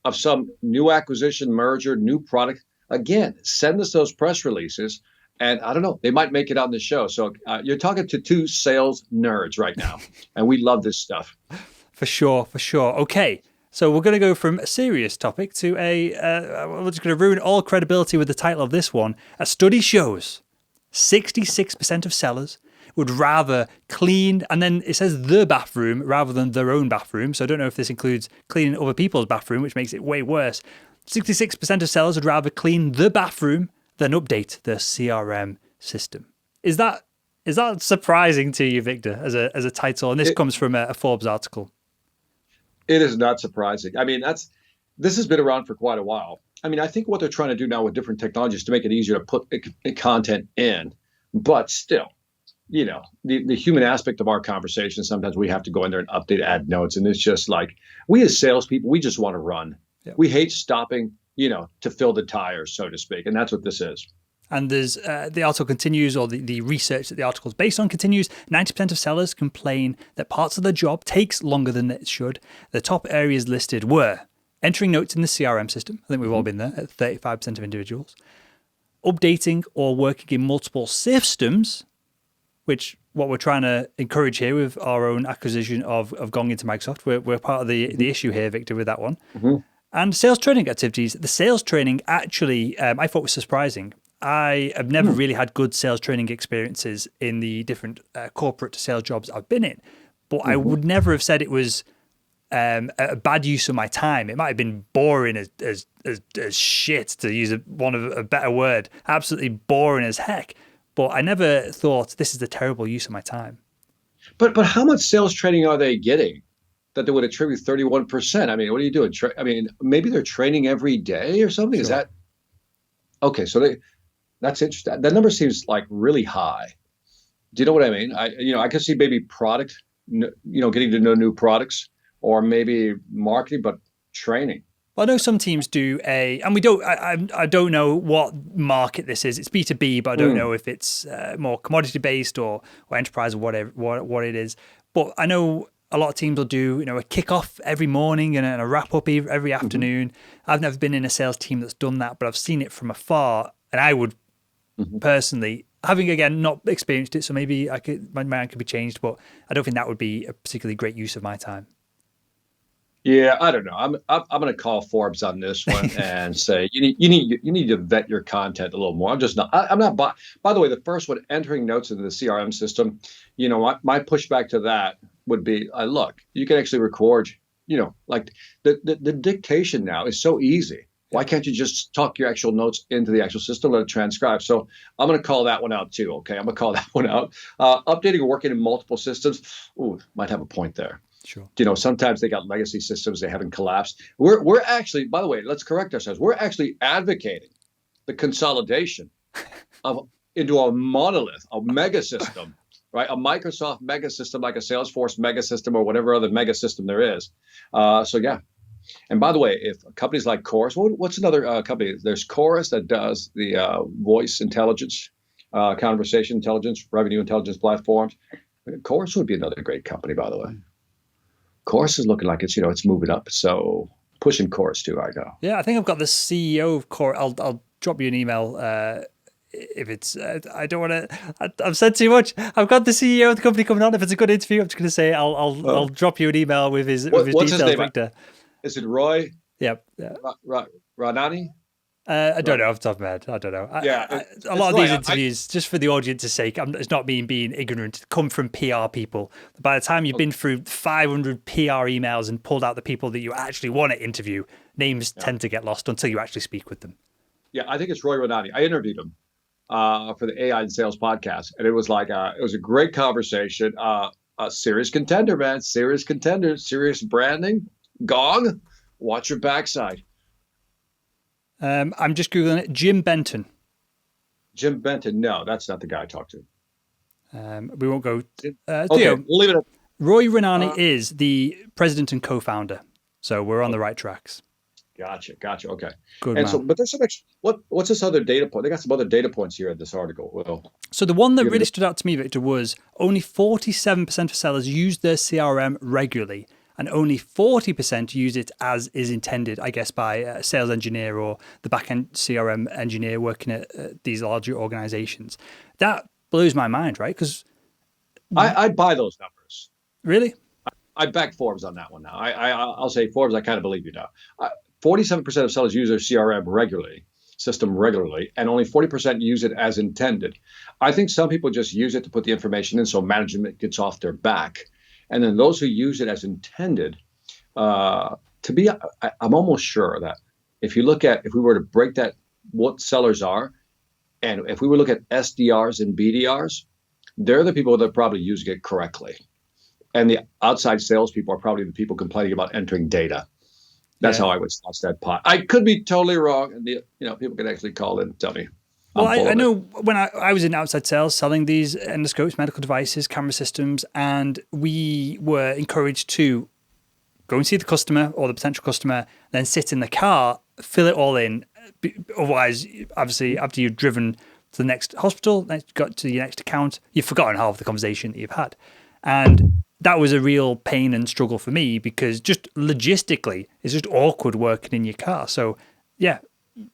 of some new acquisition, merger, new product, again, send us those press releases. And I don't know, they might make it on the show. So you're talking to two sales nerds right now. And we love this stuff. For sure. Okay. So we're going to go from a serious topic to we're just going to ruin all credibility with the title of this one. A study shows 66% of sellers would rather clean, and then it says the bathroom rather than their own bathroom. So I don't know if this includes cleaning other people's bathroom, which makes it way worse. 66% of sellers would rather clean the bathroom than update their CRM system. Is that surprising to you, Victor, as a title? And this comes from a Forbes article. It is not surprising. I mean, this has been around for quite a while. I mean, I think what they're trying to do now with different technologies to make it easier to put content in, but still, the human aspect of our conversation, sometimes we have to go in there and update, add notes. And it's just like, we as salespeople, we just want to run. Yeah. We hate stopping, to fill the tires, so to speak. And that's what this is. And there's the article continues, or the research that the article is based on continues. 90% of sellers complain that parts of the job takes longer than it should. The top areas listed were entering notes in the CRM system. I think we've all been there at 35% of individuals. Updating or working in multiple systems, which what we're trying to encourage here with our own acquisition of Gong into Microsoft. We're part of the issue here, Victor, with that one. Mm-hmm. And sales training activities. The sales training actually, I thought was surprising. I have never really had good sales training experiences in the different corporate sales jobs I've been in, but I would never have said it was a bad use of my time. It might have been boring as shit, to use one of a better word, absolutely boring as heck. But I never thought this is a terrible use of my time. But how much sales training are they getting that they would attribute 31%? I mean, what are you doing? Maybe they're training every day or something. Sure. Is that okay? So that's interesting. That number seems like really high. Do you know what I mean? I could see maybe product, getting to know new products, or maybe marketing, but training. Well, I know some teams do and we don't. I don't know what market this is. It's B2B, but I don't know if it's more commodity based or enterprise or whatever what it is. But I know a lot of teams will do a kickoff every morning and a wrap up every afternoon. I've never been in a sales team that's done that, but I've seen it from afar, and I would personally, having again not experienced it, so maybe my mind could be changed, but I don't think that would be a particularly great use of my time. Yeah, I don't know. I'm going to call Forbes on this one and say you need to vet your content a little more. I'm not. By the way, the first one, entering notes into the CRM system. My pushback to that would be, look, you can actually record. Like the dictation now is so easy. Why can't you just tuck your actual notes into the actual system, let it transcribe? So I'm going to call that one out too. Okay, I'm going to call that one out. Updating or working in multiple systems. Ooh, might have a point there. Sure. Sometimes they got legacy systems, they haven't collapsed. We're actually, by the way, let's correct ourselves. We're actually advocating the consolidation of into a monolith, a mega system, right? A Microsoft mega system, like a Salesforce mega system or whatever other mega system there is. So yeah. And by the way, if companies like Chorus, what's another company? There's Chorus that does the voice intelligence, conversation intelligence, revenue intelligence platforms. Chorus would be another great company, by the way. Chorus is looking like it's moving up. So pushing Chorus too, I know. Yeah, I think I've got the CEO of Chorus. I'll drop you an email if it's. I don't want to. I've said too much. I've got the CEO of the company coming on. If it's a good interview, I'm just going to say I'll drop you an email with his what's details, his name? Victor. Is it Roy? Yep. Ranani? I don't know off the top of my head. I don't know. A lot of these interviews, just for the audience's sake, it's not me being ignorant, come from PR people. By the time you've been through 500 PR emails and pulled out the people that you actually want to interview, names tend to get lost until you actually speak with them. Yeah, I think it's Roy Ranani. I interviewed him for the AI and Sales podcast, and it was like it was a great conversation. A serious contender, man. Serious contender. Serious branding. Gong. Watch your backside. I'm just Googling it. Jim Benton. Jim Benton. No, that's not the guy I talked to. We won't go. Okay, we'll leave it at Roy Ranani is the president and co-founder. So we're on the right tracks. Gotcha. Okay. Good and man. So, but there's some what's this other data point? They got some other data points here in this article. Well, so the one that really stood out to me, Victor, was only 47% of sellers use their CRM regularly, and only 40% use it as is intended, I guess, by a sales engineer or the back-end CRM engineer working at these larger organizations. That blows my mind, right? Because I'd buy those numbers. Really? I back Forbes on that one now. I'll say Forbes, I kind of believe you now. 47% of sellers use their CRM system regularly, and only 40% use it as intended. I think some people just use it to put the information in so management gets off their back. And then those who use it as intended, I'm almost sure that if we were to break that, what sellers are, and if we were to look at SDRs and BDRs, they're the people that are probably using it correctly. And the outside salespeople are probably the people complaining about entering data. That's how I would slice that pot. I could be totally wrong, and people can actually call in and tell me. Well, I know when I was in outside sales selling these endoscopes, medical devices, camera systems, and we were encouraged to go and see the customer or the potential customer, then sit in the car, fill it all in. Otherwise, obviously, after you've driven to the next hospital, got to your next account, you've forgotten half the conversation that you've had. And that was a real pain and struggle for me because just logistically, it's just awkward working in your car. So, yeah,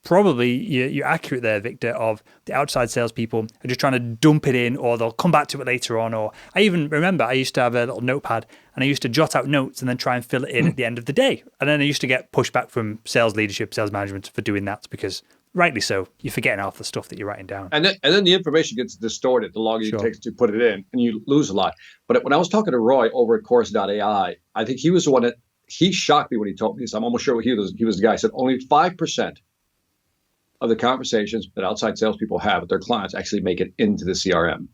probably you're accurate there, Victor, of the outside salespeople are just trying to dump it in, or they'll come back to it later on. Or I even remember I used to have a little notepad and I used to jot out notes and then try and fill it in at the end of the day. And then I used to get pushback from sales leadership, sales management for doing that because, rightly so, you're forgetting half the stuff that you're writing down. And then the information gets distorted the longer it takes to put it in, and you lose a lot. But when I was talking to Roy over at Chorus.ai, I think he was the one that he shocked me when he told me this. I'm almost sure he was the guy. He said only 5% of the conversations that outside salespeople have with their clients actually make it into the CRM.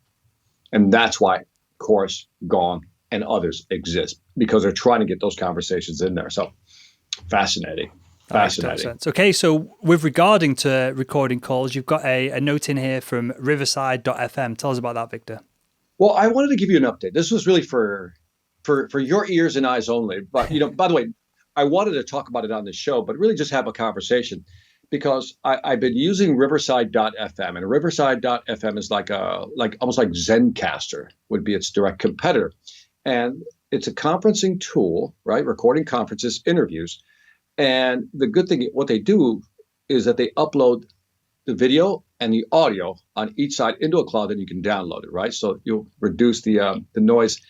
And that's why Chorus, Gong, and others exist, because they're trying to get those conversations in there. So fascinating. Fascinating. Okay, so with regarding to recording calls, you've got a note in here from riverside.fm. Tell us about that, Victor. Well, I wanted to give you an update. This was really for your ears and eyes only. But, by the way, I wanted to talk about it on the show, but really just have a conversation, because I've been using riverside.fm, and riverside.fm is like almost like Zencaster would be its direct competitor. And it's a conferencing tool, right? Recording conferences, interviews. And the good thing, what they do is that they upload the video and the audio on each side into a cloud, and you can download it, right? So you'll reduce the noise,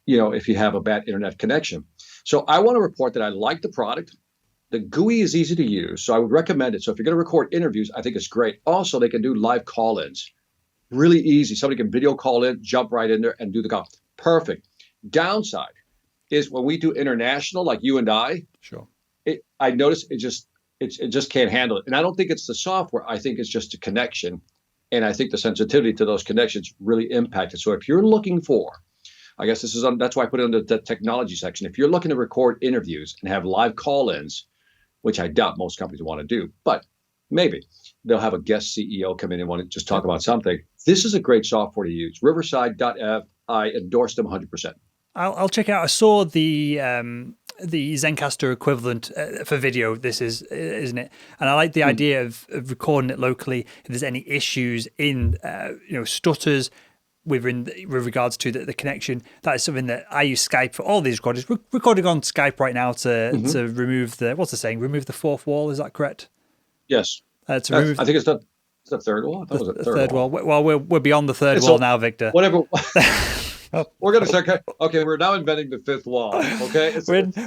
if you have a bad internet connection. So I want to report that I like the product. The GUI is easy to use, so I would recommend it. So if you're going to record interviews, I think it's great. Also, they can do live call-ins. Really easy. Somebody can video call in, jump right in there, and do the call. Perfect. Downside is when we do international, like you and I. Sure. I notice it just can't handle it. And I don't think it's the software. I think it's just a connection. And I think the sensitivity to those connections really impacted. So if you're looking for, I guess that's why I put it under the technology section. If you're looking to record interviews and have live call-ins, which I doubt most companies want to do, but Maybe they'll have a guest CEO come in and want to just talk about something. This is a great software to use. Riverside.f. I endorse them 100%. I'll check it out. I saw the Zencaster equivalent for video. This is, isn't it? And I like the idea of recording it locally. If there's any issues in, stutters with regards to the connection, that is something that I use Skype for all these recordings. We're recording on Skype right now to remove remove the fourth wall. Is that correct? Yes. To remove, I think it's the third wall. I thought it was the third wall. Well, we're beyond the third wall now, Victor. Whatever. We're going to start. Okay, we're now inventing the fifth wall. Okay,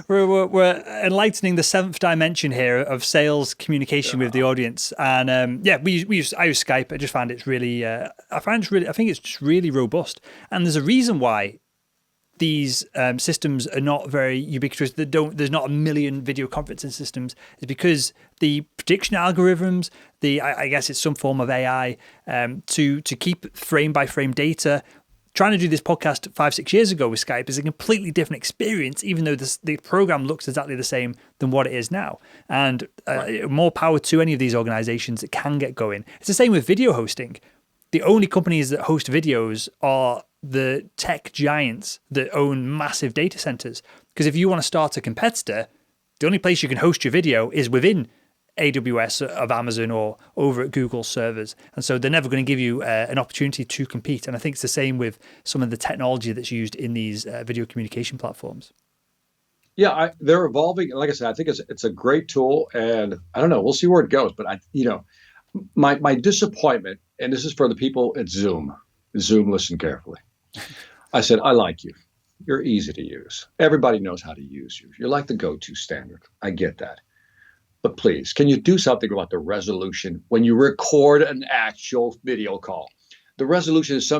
we're enlightening the seventh dimension here of sales communication with the audience, and I use Skype. I just find it's really, I think it's just really robust, and there's a reason why these systems are not very ubiquitous. There's not a million video conferencing systems. It's because the prediction algorithms, I guess it's some form of AI, to keep frame by frame data. Trying to do this podcast 5-6 years ago with Skype is a completely different experience, even though the program looks exactly the same than what it is now. And more power to any of these organizations that can get going. It's the same with video hosting. The only companies that host videos are the tech giants that own massive data centers. Because if you want to start a competitor, the only place you can host your video is within AWS of Amazon or over at Google servers. And so they're never going to give you an opportunity to compete. And I think it's the same with some of the technology that's used in these video communication platforms. Yeah, they're evolving. Like I said, I think it's a great tool, and I don't know, we'll see where it goes. But my disappointment, and this is for the people at Zoom, listen carefully. I said, I like you. You're easy to use. Everybody knows how to use you. You're like the go-to standard. I get that. But please, can you do something about the resolution when you record an actual video call? The resolution is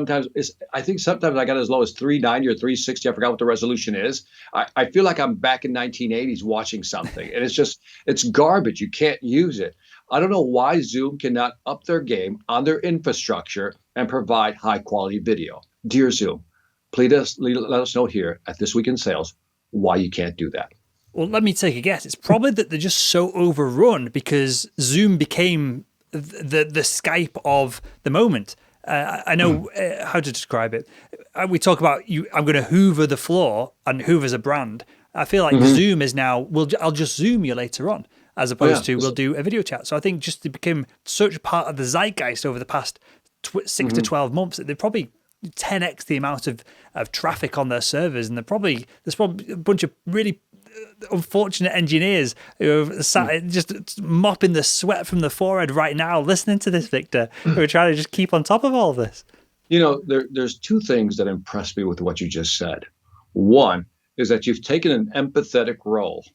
I think sometimes I got as low as 390 or 360. I forgot what the resolution is. I feel like I'm back in 1980s watching something, and it's garbage. You can't use it. I don't know why Zoom cannot up their game on their infrastructure and provide high quality video. Dear Zoom, please let us know here at This Week in Sales why you can't do that. Well, let me take a guess. It's probably that they're just so overrun because Zoom became the Skype of the moment. I know how to describe it. We talk about I'm going to Hoover the floor, and Hoover's a brand. I feel like Zoom is now, I'll just Zoom you later on, as opposed to we'll do a video chat. So I think just it became such a part of the zeitgeist over the past 6 to 12 months that they're probably 10x the amount of traffic on their servers. And there's probably a bunch of really unfortunate engineers who are sat just mopping the sweat from the forehead right now listening to this, Victor, who are trying to just keep on top of all of this. There's two things that impress me with what you just said. One is that you've taken an empathetic role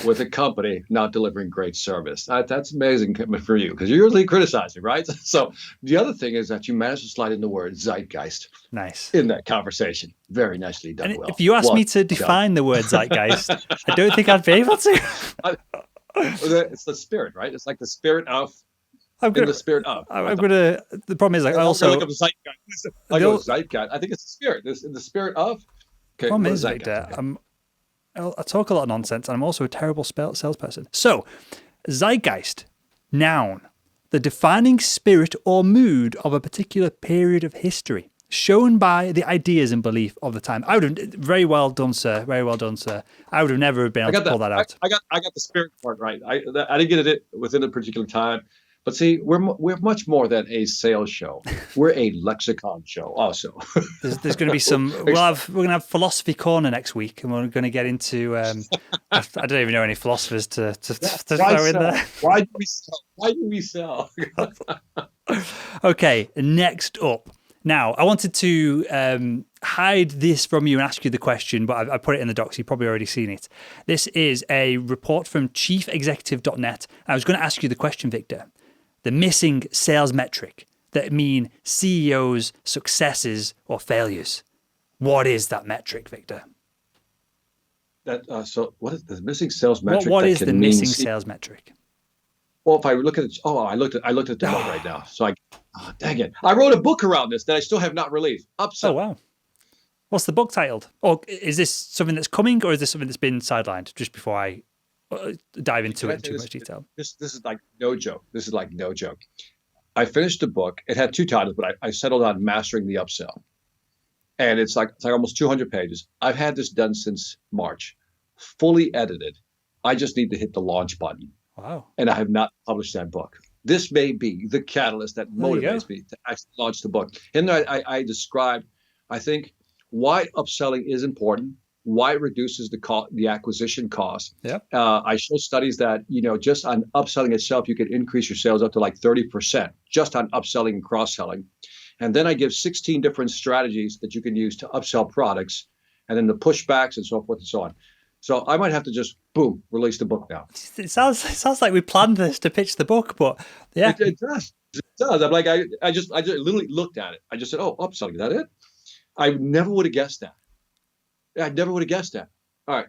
with a company not delivering great service. That's amazing for you because you're usually criticizing, right? So the other thing is that you managed to slide in the word zeitgeist. Nice. In that conversation. Very nicely done. And if you asked me to define the word zeitgeist, I don't think I'd be able to. It's the spirit, right? It's like the spirit of. The spirit of. The problem is, I also look up zeitgeist. Zeitgeist. I think it's the spirit. In the spirit of. Okay. The problem is, Victor, I talk a lot of nonsense, and I'm also a terrible salesperson. So, zeitgeist, noun, the defining spirit or mood of a particular period of history, shown by the ideas and belief of the time. Very well done, sir. Very well done, sir. I would have never been able to pull that out. I got the spirit part right. I didn't get it within a particular time. But see, we're much more than a sales show. We're a lexicon show also. There's going to be some. We're going to have philosophy corner next week, and we're going to get into. I don't even know any philosophers to throw in there. Why do we sell? Okay, next up. Now, I wanted to hide this from you and ask you the question, but I put it in the docs. You've probably already seen it. This is a report from chiefexecutive.net. I was going to ask you the question, Victor. The missing sales metric that mean CEOs' successes or failures. What is that metric, Victor? So what is the missing sales metric? What is the missing sales metric? Well, if I look at it, I looked at the note right now. So dang it. I wrote a book around this that I still have not released. Oh, wow. What's the book titled? Or is this something that's coming, or is this something that's been sidelined just before I dive into Can I it in say too this? much detail. This is like no joke. This is like no joke. I finished the book. It had 2 titles, but I settled on Mastering the Upsell. And it's like almost 200 pages. I've had this done since March, fully edited. I just need to hit the launch button. Wow. And I have not published that book. This may be the catalyst that There you go. motivates me to actually launch the book. In there, I describe, I think, why upselling is important, why it reduces the acquisition cost. Yep. I show studies that, just on upselling itself, you can increase your sales up to like 30% just on upselling and cross-selling. And then I give 16 different strategies that you can use to upsell products, and then the pushbacks and so forth and so on. So I might have to just, boom, release the book now. It sounds like we planned this to pitch the book, but yeah. It does. It does. I'm like, I just literally looked at it. I just said, oh, upselling, is that it? I never would have guessed that. I never would have guessed that. All right.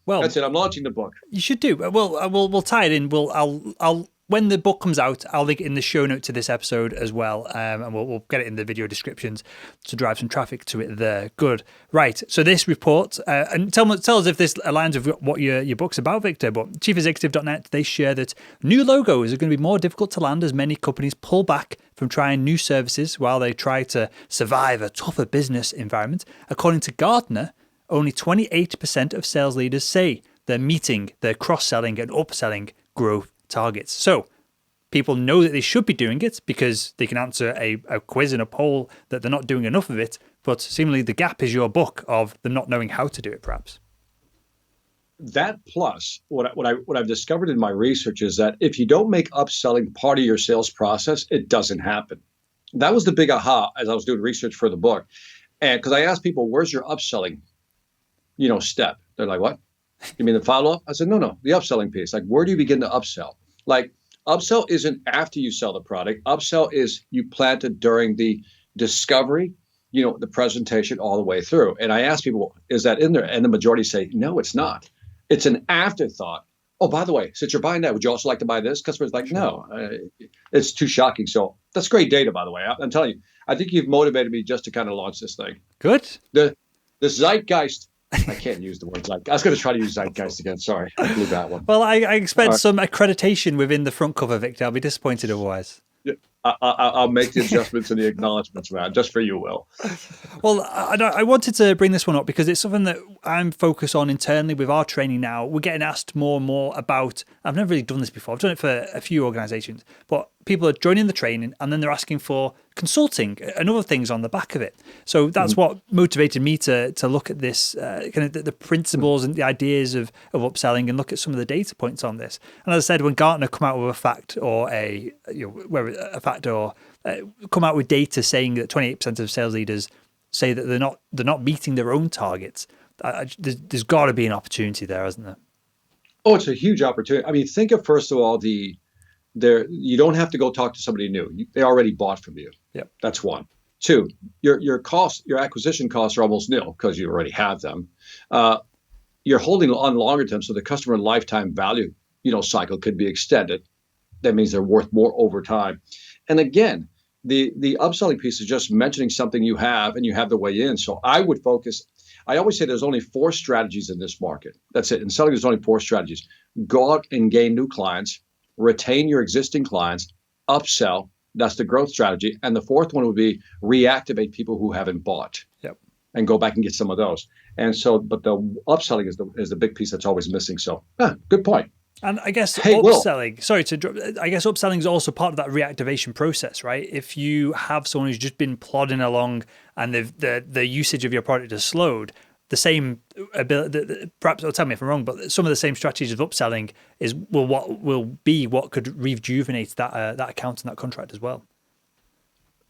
Well, that's it. I'm launching the book. You should do. We'll tie it in. I'll when the book comes out, I'll link it in the show note to this episode as well, and we'll get it in the video descriptions to drive some traffic to it there. Good. Right. So this report, and tell us if this aligns with what your book's about, Victor. But chiefexecutive.net, they share that new logos are going to be more difficult to land as many companies pull back from trying new services while they try to survive a tougher business environment. According to Gartner, only 28% of sales leaders say they're meeting their cross-selling and upselling growth targets. So people know that they should be doing it because they can answer a quiz and a poll that they're not doing enough of it. But seemingly the gap is your book of them not knowing how to do it, perhaps. That plus what I've discovered in my research is that if you don't make upselling part of your sales process, it doesn't happen. That was the big aha as I was doing research for the book. And because I asked people, where's your upselling step? They're like, what? You mean the follow-up? I said, no, the upselling piece. Like, where do you begin to upsell? Like, upsell isn't after you sell the product. Upsell is you plant it during the discovery, the presentation all the way through. And I asked people, is that in there? And the majority say, no, it's not. It's an afterthought. Oh, by the way, since you're buying that, would you also like to buy this? Customers like, no, it's too shocking. So that's great data, by the way. I'm telling you, I think you've motivated me just to kind of launch this thing. Good. The zeitgeist. I can't use the word zeitgeist. I was going to try to use zeitgeist again. Sorry, I blew that one. Well, I expect some accreditation within the front cover, Victor. I'll be disappointed otherwise. Yeah, I'll make the adjustments and the acknowledgements, man, just for you, Will. Well, I wanted to bring this one up because it's something that I'm focused on internally with our training now. We're getting asked more and more about, I've never really done this before. I've done it for a few organizations, but people are joining the training and then they're asking for consulting and other things on the back of it. So that's what motivated me to look at this, kind of the principles and the ideas of upselling and look at some of the data points on this. And as I said, when Gartner come out with a fact or come out with data saying that 28% of sales leaders say that they're not meeting their own targets, there's got to be an opportunity there, hasn't there? Oh, it's a huge opportunity. I mean, think of, first of all, you don't have to go talk to somebody new. They already bought from you. Yep. That's one. Two, your acquisition costs are almost nil because you already have them. You're holding on longer term, so the customer lifetime value, cycle could be extended. That means they're worth more over time. And again, the upselling piece is just mentioning something you have and you have the way in. So I would focus. I always say there's only 4 strategies in this market. That's it. In selling, there's only 4 strategies. Go out and gain new clients, retain your existing clients, upsell. That's the growth strategy. And the 4th one would be reactivate people who haven't bought. Yep. And go back and get some of those. And so, but the upselling is the big piece that's always missing. So, good point. And I guess upselling, I guess upselling is also part of that reactivation process, right? If you have someone who's just been plodding along and the usage of your product has slowed, the same ability, perhaps, tell me if I'm wrong, but some of the same strategies of upselling what could rejuvenate that account and that contract as well.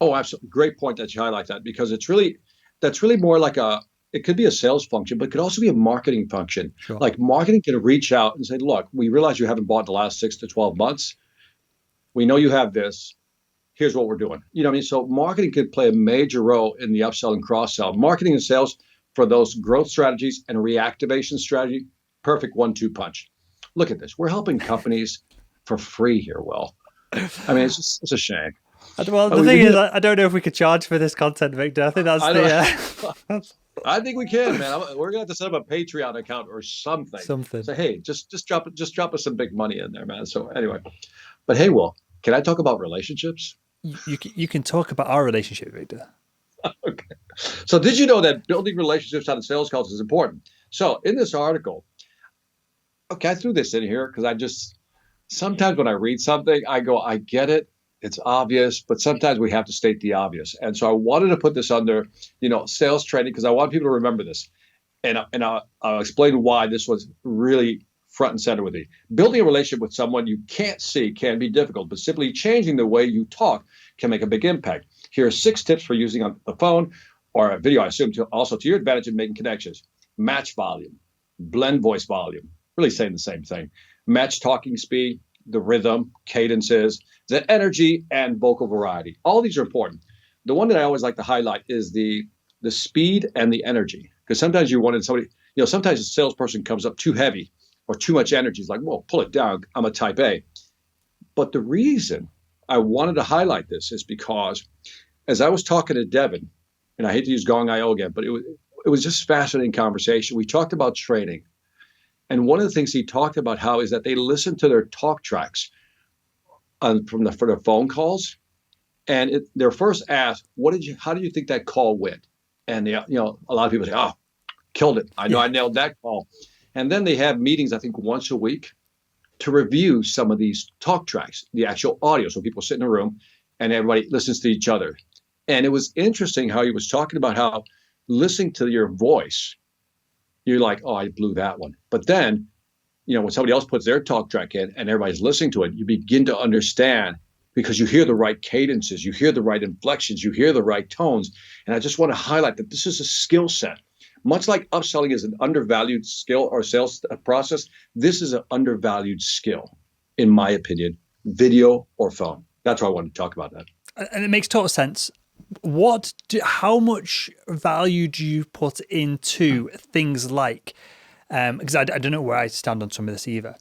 Oh, absolutely. Great point that you highlight that, because that's really more like it could be a sales function, but it could also be a marketing function. Sure. Like marketing can reach out and say, look, we realize you haven't bought in the last 6 to 12 months. We know you have this. Here's what we're doing. You know what I mean? So marketing can play a major role in the upsell and cross-sell. Marketing and sales for those growth strategies and reactivation strategy, perfect 1-2 punch. Look at this. We're helping companies for free here, Will. I mean, it's a shame. Well, the thing is, I don't know if we could charge for this content, Victor. I think that's I think we can, man. We're gonna have to set up a Patreon account or something. Something. Say, hey, just drop us some big money in there, man. So anyway, but hey, Will, can I talk about relationships? You can talk about our relationship, Victor. Okay. So did you know that building relationships on a sales calls is important? So in this article, okay, I threw this in here because sometimes when I read something, I go, I get it. It's obvious, but sometimes we have to state the obvious. And so I wanted to put this under, sales training because I want people to remember this. And I'll explain why this was really front and center with me. Building a relationship with someone you can't see can be difficult, but simply changing the way you talk can make a big impact. Here are 6 tips for using on the phone or a video, I assume, also to your advantage in making connections. Match volume, blend voice volume, really saying the same thing. Match talking speed, the rhythm, cadences, the energy, and vocal variety. All these are important. The one that I always like to highlight is the speed and the energy. Because sometimes you wanted somebody, sometimes a salesperson comes up too heavy or too much energy. It's like, well, pull it down. I'm a type A. But the reason I wanted to highlight this is because as I was talking to Devin, and I hate to use Gong IO again, but it was just fascinating conversation. We talked about training. And one of the things he talked about how is that they listen to their talk tracks for their phone calls. And they're first asked, how do you think that call went? And a lot of people say, oh, killed it. I know I nailed that call. And then they have meetings, I think, once a week to review some of these talk tracks, the actual audio. So people sit in a room and everybody listens to each other. And it was interesting how he was talking about how listening to your voice, you're like, oh, I blew that one. But then, when somebody else puts their talk track in and everybody's listening to it, you begin to understand because you hear the right cadences, you hear the right inflections, you hear the right tones. And I just want to highlight that this is a skill set. Much like upselling is an undervalued skill or sales process, this is an undervalued skill, in my opinion, video or phone. That's why I wanted to talk about that. And it makes total sense. How much value do you put into things like, because I don't know where I stand on some of this either,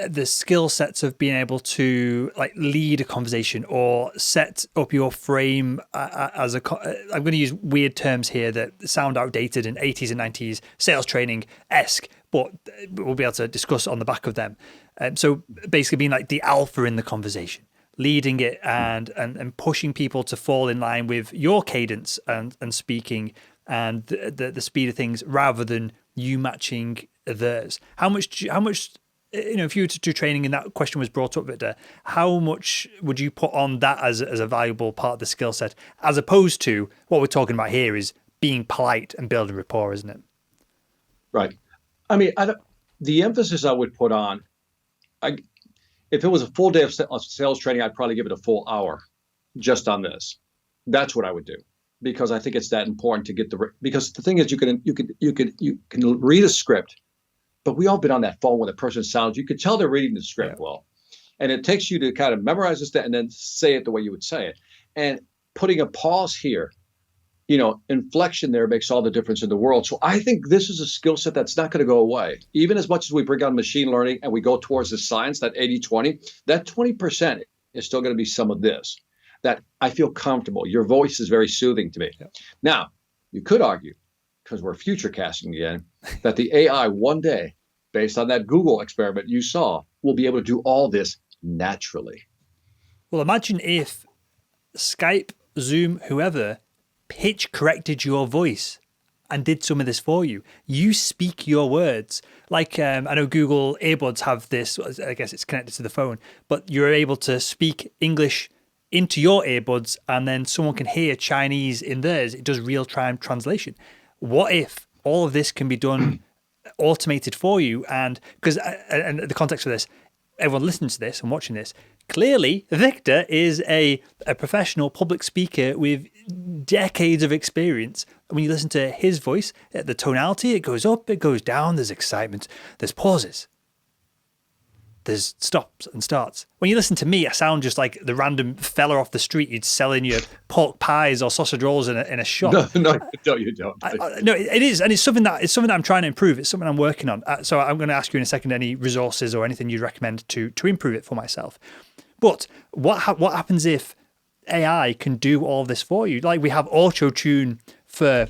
the skill sets of being able to lead a conversation or set up your frame I'm going to use weird terms here that sound outdated in 80s and 90s sales training-esque, but we'll be able to discuss on the back of them. So basically being like the alpha in the conversation, leading it and pushing people to fall in line with your cadence and speaking and the speed of things rather than you matching theirs. How much if you were to do training and that question was brought up, Victor, how much would you put on that as a valuable part of the skill set, as opposed to what we're talking about here is being polite and building rapport, isn't it? Right. I mean, the emphasis I would put on, if it was a full day of sales training, I'd probably give it a full hour just on this. That's what I would do because I think it's that important to get because the thing is you can read a script. But we all been on that phone when a person sounds, you could tell they're reading the script well. And it takes you to kind of memorize this and then say it the way you would say it. And putting a pause here, inflection there makes all the difference in the world. So I think this is a skill set that's not going to go away. Even as much as we bring on machine learning and we go towards the science, that 80-20, that 20% is still going to be some of this, that I feel comfortable. Your voice is very soothing to me. Yeah. Now, you could argue, because we're future casting again, that the AI one day, based on that Google experiment you saw, will be able to do all this naturally. Well, imagine if Skype, Zoom, whoever, pitch corrected your voice and did some of this for you. You speak your words. Like I know Google earbuds have this, I guess it's connected to the phone, but you're able to speak English into your earbuds and then someone can hear Chinese in theirs. It does real-time translation. What if all of this can be done automated for you? And because and the context of this, everyone listening to this and watching this, clearly Victor is a professional public speaker with decades of experience. When you listen to his voice, the tonality, it goes up, it goes down, there's excitement, there's pauses, there's stops and starts. When you listen to me, I sound just like the random fella off the street you'd selling your pork pies or sausage rolls in a shop. No, you don't. No, it is, and it's something that I'm trying to improve. It's something I'm working on. So I'm going to ask you in a second any resources or anything you'd recommend to improve it for myself. But what happens if AI can do all of this for you? Like we have auto tune for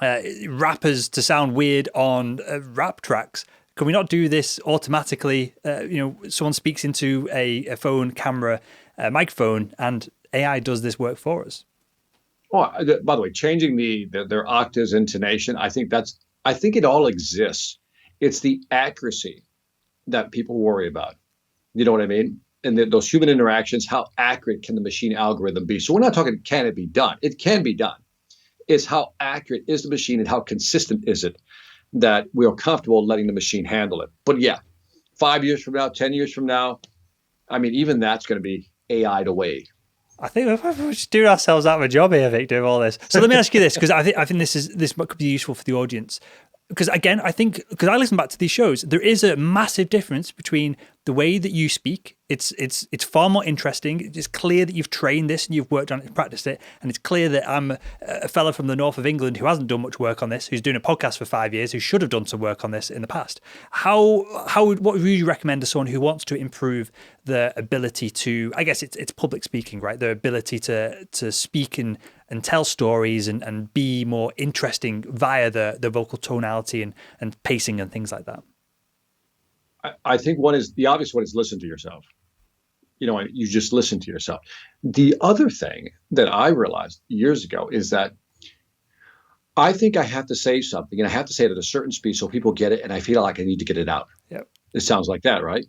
rappers to sound weird on rap tracks. Can we not do this automatically? Someone speaks into a phone, camera, microphone, and AI does this work for us. Oh, by the way, changing their octaves, intonation, I think it all exists. It's the accuracy that people worry about. You know what I mean? And those human interactions, how accurate can the machine algorithm be? So we're not talking, can it be done? It can be done. It's how accurate is the machine and how consistent is it that we are comfortable letting the machine handle it. But yeah, 5 years from now, 10 years from now, I mean, even that's going to be AI'd away. I think we're just doing ourselves out of a job here, Victor, of all this. So let me ask you this, because I think this could be useful for the audience. Because again, because I listen back to these shows, there is a massive difference between the way that you speak. It's far more interesting. It's clear that you've trained this and you've worked on it and practiced it. And it's clear that I'm a fella from the north of England who hasn't done much work on this, who's doing a podcast for 5 years, who should have done some work on this in the past. What would you recommend to someone who wants to improve the ability to, I guess it's public speaking, right? The ability to speak and tell stories and be more interesting via the vocal tonality and pacing and things like that? I think the obvious one is listen to yourself. You just listen to yourself. The other thing that I realized years ago is that I think I have to say something, and I have to say it at a certain speed so people get it, and I feel like I need to get it out. Yep. It sounds like that, right?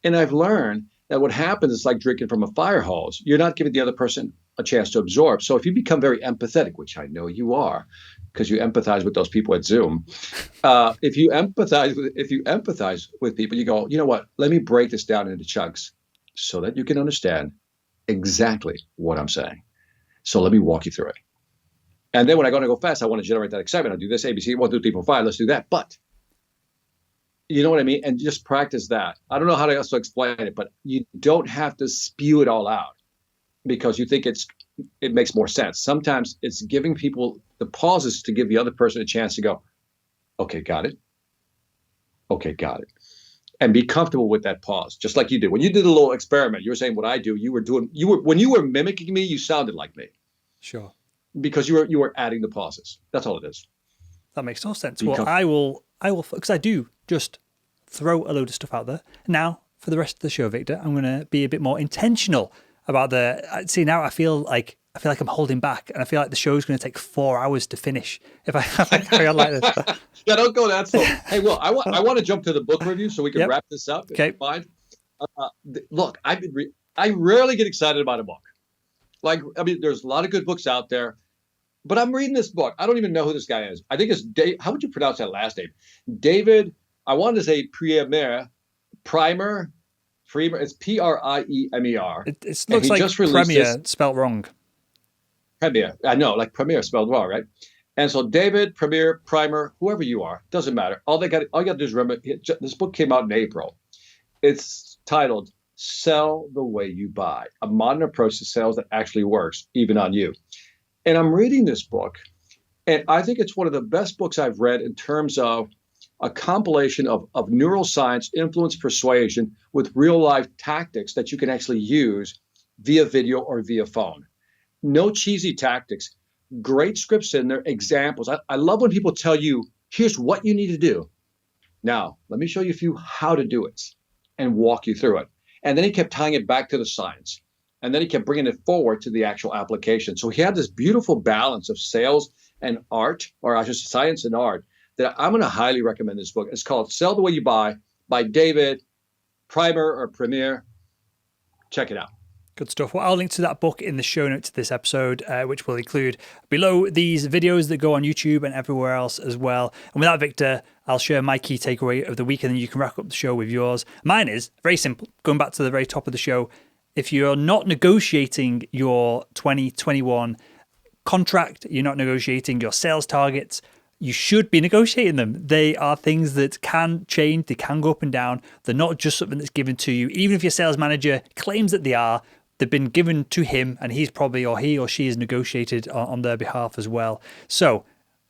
And I've learned that what happens is like drinking from a fire hose. You're not giving the other person a chance to absorb. So if you become very empathetic, which I know you are, because you empathize with those people at Zoom. If you empathize with people, you go, you know what? Let me break this down into chunks so that you can understand exactly what I'm saying. So let me walk you through it. And then when I go to go fast, I want to generate that excitement. I'll do this, ABC, 1, 2, 3, 4, 5. Let's do that. But you know what I mean? And just practice that. I don't know how to also explain it, but you don't have to spew it all out because you think it makes more sense. Sometimes it's giving people the pauses to give the other person a chance to go, okay, got it. Okay, got it. And be comfortable with that pause, just like you did. When you did a little experiment, you were saying what I do, when you were mimicking me, you sounded like me. Sure. Because you were adding the pauses. That's all it is. That makes no sense. Well, I will, because I do just throw a load of stuff out there. Now, for the rest of the show, Victor, I'm going to be a bit more intentional about now I feel like I'm holding back, and I feel like the show's going to take 4 hours to finish if I carry on like this. Yeah, don't go that slow. Hey, Will, I want to jump to the book review so we can wrap this up. Okay. Fine. Look, I rarely get excited about a book. There's a lot of good books out there, but I'm reading this book. I don't even know who this guy is. I think it's Dave. How would you pronounce that last name? David. I wanted to say Primer. It's Priemer. It looks like Premier spelled wrong. Premier. I know, like Premier spelled wrong, right? And so David, Premier, Primer, whoever you are, doesn't matter. All you got to do is remember, this book came out in April. It's titled Sell the Way You Buy, a modern approach to sales that actually works, even on you. And I'm reading this book, and I think it's one of the best books I've read in terms of a compilation of neuroscience, influence, persuasion with real life tactics that you can actually use via video or via phone. No cheesy tactics, great scripts in there, examples. I love when people tell you, here's what you need to do. Now, let me show you a few how to do it and walk you through it. And then he kept tying it back to the science. And then he kept bringing it forward to the actual application. So he had this beautiful balance of sales and art, or I should say science and art, that I'm going to highly recommend this book. It's called Sell the Way You Buy by David Primer or Premier. Check it out. Good stuff. Well, I'll link to that book in the show notes to this episode, which will include below these videos that go on YouTube and everywhere else as well. And with that, Victor, I'll share my key takeaway of the week, and then you can wrap up the show with yours. Mine is very simple. Going back to the very top of the show, if you're not negotiating your 2021 contract, you're not negotiating your sales targets, you should be negotiating them. They are things that can change. They can go up and down. They're not just something that's given to you. Even if your sales manager claims that they are, they've been given to him, and he's probably, or he or she has negotiated on their behalf as well. So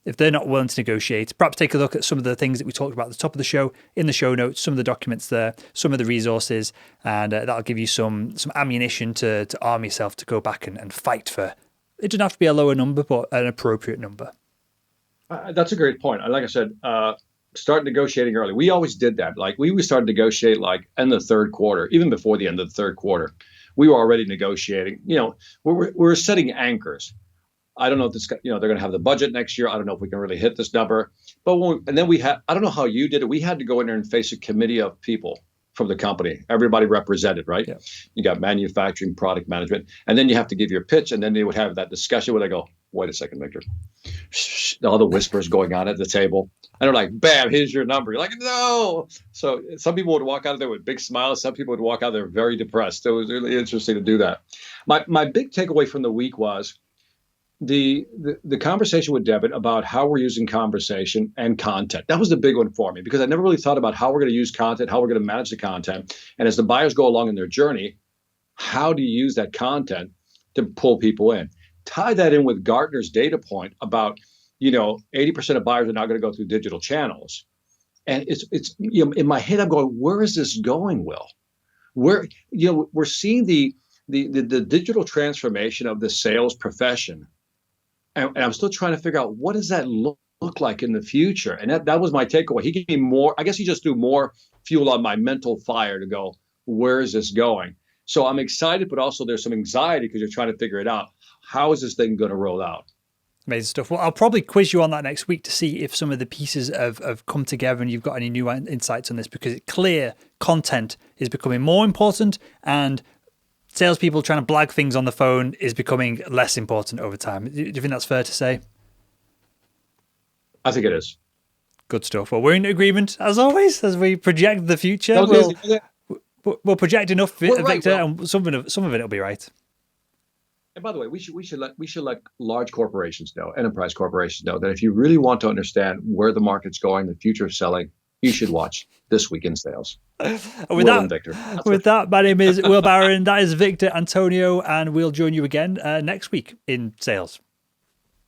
if they're not willing to negotiate, perhaps take a look at some of the things that we talked about at the top of the show, in the show notes, some of the documents there, some of the resources, and that'll give you some ammunition to arm yourself to go back and fight for. It doesn't have to be a lower number, but an appropriate number. That's a great point. Like I said, start negotiating early. We always did that. Like we started to negotiate like in the third quarter, even before the end of the third quarter. We were already negotiating. We're setting anchors. I don't know if this, they're going to have the budget next year. I don't know if we can really hit this number. But and then we had, I don't know how you did it. We had to go in there and face a committee of people from the company, everybody represented, right? Yeah. You got manufacturing, product management, and then you have to give your pitch. And then they would have that discussion where they go, wait a second, Victor. All the whispers going on at the table. And they're like, bam, here's your number. You're like, no. So some people would walk out of there with big smiles. Some people would walk out there very depressed. It was really interesting to do that. My big takeaway from the week was the conversation with Devin about how we're using conversation and content. That was the big one for me because I never really thought about how we're going to use content, how we're going to manage the content. And as the buyers go along in their journey, how do you use that content to pull people in? Tie that in with Gartner's data point about, 80% of buyers are not going to go through digital channels. And it's in my head, I'm going, where is this going, Will? We're seeing the digital transformation of the sales profession. And I'm still trying to figure out what does that look like in the future? And that was my takeaway. He gave me more, I guess he just threw more fuel on my mental fire to go, where is this going? So I'm excited, but also there's some anxiety because you're trying to figure it out. How is this thing going to roll out? Amazing stuff. Well, I'll probably quiz you on that next week to see if some of the pieces have come together and you've got any new insights on this, because it's clear content is becoming more important and salespeople trying to blag things on the phone is becoming less important over time. Do you think that's fair to say? I think it is. Good stuff. Well, we're in agreement, as always, as we project the future. We'll project enough, Victor, right, and some of it will be right. And by the way, we should let large corporations know, enterprise corporations know that if you really want to understand where the market's going, the future of selling, you should watch This Week in Sales. With that, my name is Will Barron. That is Victor Antonio, and we'll join you again next week in sales.